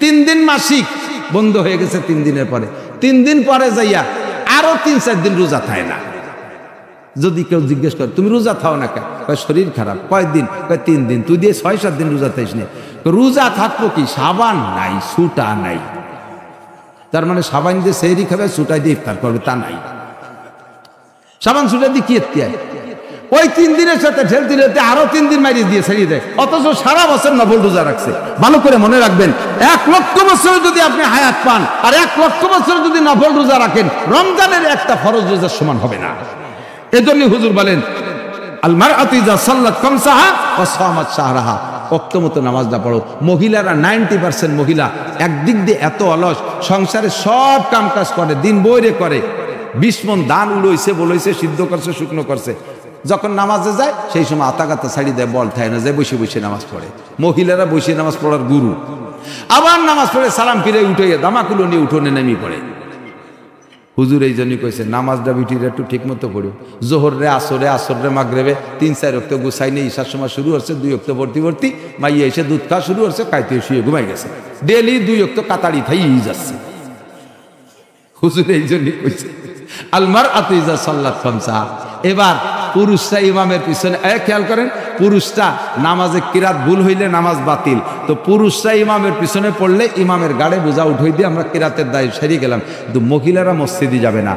3 দিন মাসিক বন্ধ হয়ে গেছে। 3 দিনের পরে, 3 দিন পরে যাইয়া আরো 3-4 দিন রোজা থাকে না। যদি কেউ জিজ্ঞেস করে তুমি রোজা থাও না কেন? শরীর খারাপ। কয়দিন? 3 দিন। তুই দিয়ে 6-7 দিন রোজা থাইস না। রোজা থাকবো কি? সাবান নাই, সুটা নাই। তার মানে সাবান দিয়ে সেহরি খাবে, সুটা দিয়ে ইফতার করবে, তা নাই। সাবান সুটা দিয়ে কি এতে? ওই 3 দিনের সাথে ঠেলতে ঠেলতে আরো 3 দিন মারিয়ে দিয়ে ছেড়ে দেয়, অথচ সারা বছর নফল রোজা রাখছে। ভালো করে মনে রাখবেন, 1 লক্ষ বছর যদি আপনি হায়াত পান আর 1 লক্ষ বছর যদি নফল রোজা রাখেন, রমজানের একটা ফরজ রোজার সমান হবে না। এজন্য হুজুর বলেন আল মারআতু ইযা সাল্লাত খামসাহা ওয়া সামাত শাহরাহা, ওয়াক্ত মতো নামাজটা পড়ো। মহিলারা 90% মহিলা একদিক দিয়ে এত অলস, সংসারে সব কাম কাজ করে, দিন বইরে করে। 20 মণ ধান উড়ইছে, বলইছে, সিদ্ধ করছে, শুকনো করছে। যখন নামাজে যায় সেই সময় আতাগাতা ছাড়ি দেয়, বল ঠায় না যায়, বসে বসে নামাজ পড়ে। মহিলারা বসে নামাজ পড়ার গুরু। আবার নামাজ পড়ে সালাম ফিরে উঠে দামাকুলো নিয়ে উঠোনে নেমে পড়ে। হুজুর এই জন্যই কইছে নামাজটা বিটিরা একটু ঠিক মতো পড়ো। জোহর রে, আসর রে, মাগরিবে 3-4 ওয়াক্ত গুছাই নেই, ঈশার সময় শুরু হচ্ছে, 2 ওয়াক্ত ভর্তি মাইয়া এসে দুধ খাওয়া শুরু হচ্ছে, কাইতে শুয়ে ঘুমাই গেছে। ডেলি 2 ওয়াক্ত কাতারি থাই যাচ্ছে। হুজুর এই জন্যই কইছে আল মারআতু ইযা সাল্লাত খামসা। এবার পুরুষরা ইমামের পিছনে, খেয়াল করেন, পুরুষটা নামাজে কিরাত ভুল হইলে নামাজ বাতিল। তো পুরুষরা ইমামের পিছনে পড়লে ইমামের গাড়ে বোঝা উঠাই দিয়ে আমরা কিরাতের দায় সেরে গেলাম। কিন্তু মহিলারা মসজিদে যাবে না,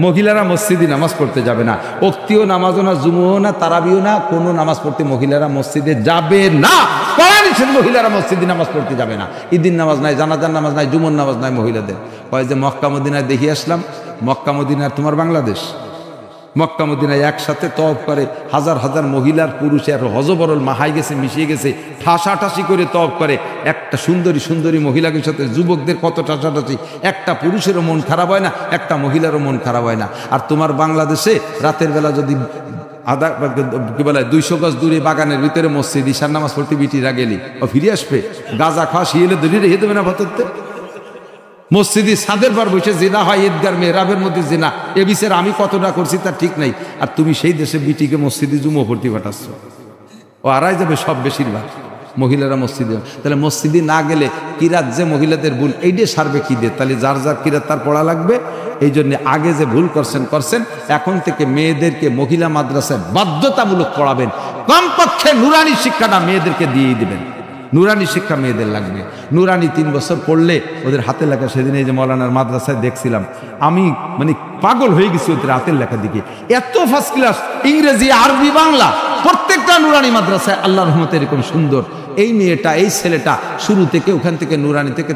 মহিলারা মসজিদে নামাজ পড়তে যাবে না। ওক্তিও নামাজও না, জুমুও না, তারাবিও না, কোনো নামাজ পড়তে মহিলারা মসজিদে যাবে না। মহিলারা মসজিদে নামাজ পড়তে যাবে না। ঈদের নামাজ নাই, জানাজার নামাজ নাই, জুমুর নামাজ নাই মহিলাদের। কয় যে মক্কা মদিনায় দেখি আসলাম, মক্কা মদিনার তোমার বাংলাদেশ, মক্কা মদিনায় একসাথে তওয়াফ করে হাজার হাজার মহিলার পুরুষের হজবরল মাহাই গেছে, মিশিয়ে গেছে, ঠাসাঠাসি করে তওয়াফ করে। একটা সুন্দরী মহিলাকে সাথে যুবকদের কত ঠাসাঠাসি, একটা পুরুষেরও মন খারাপ হয় না, একটা মহিলারও মন খারাপ হয় না। আর তোমার বাংলাদেশে রাতের বেলা যদি কি বলে 200 গজ দূরে বাগানের ভিতরে মসজিদ, ঈশার নামাজ পড়তে বিটিরা গেলি ও ফিরে আসবে, গাঁজা খাওয়া শিয়েলে দূরে রেখে দেবে না ভতরতে। মসজিদে ছাদের পর বসে জিনা হয়, ঈদগার মেহরাবের মধ্যে জিনা। এ বিচার আমি কতটা করছি তার ঠিক নাই। আর তুমি সেই দেশে বিটিকে মসজিদে জুমো ভর্তি পাঠাচ্ছ, ও আড়াই যাবে সব বেশিরভাগ মহিলারা মসজিদে। তাহলে মসজিদে না গেলে কিরাত যে মহিলাদের ভুল, এইটাই সারবে কি দিয়ে? তাহলে যার কিরাত তার পড়া লাগবে। এই জন্য আগে যে ভুল করছেন, এখন থেকে মেয়েদেরকে মহিলা মাদ্রাসায় বাধ্যতামূলক পড়াবেন। কমপক্ষে নুরানি শিক্ষাটা মেয়েদেরকে দিয়েই দেবেন। নুরানি শিক্ষা মেয়েদের লাগবে। নুরানি 3 বছর পড়লে ওদের হাতের লেখা, সেদিন এই যে মৌলানার মাদ্রাসায় দেখছিলাম, আমি মানে পাগল হয়ে গেছি ওদের হাতের লেখা দিকে। এত ফার্স্ট ক্লাস ইংরেজি, আরবি, বাংলা প্রত্যেকটা নুরানি মাদ্রাসায় আল্লাহর রহমতে এরকম সুন্দর। এই মেয়েটা, এই ছেলেটা শুরু থেকে ওখান থেকে নুরানি থেকে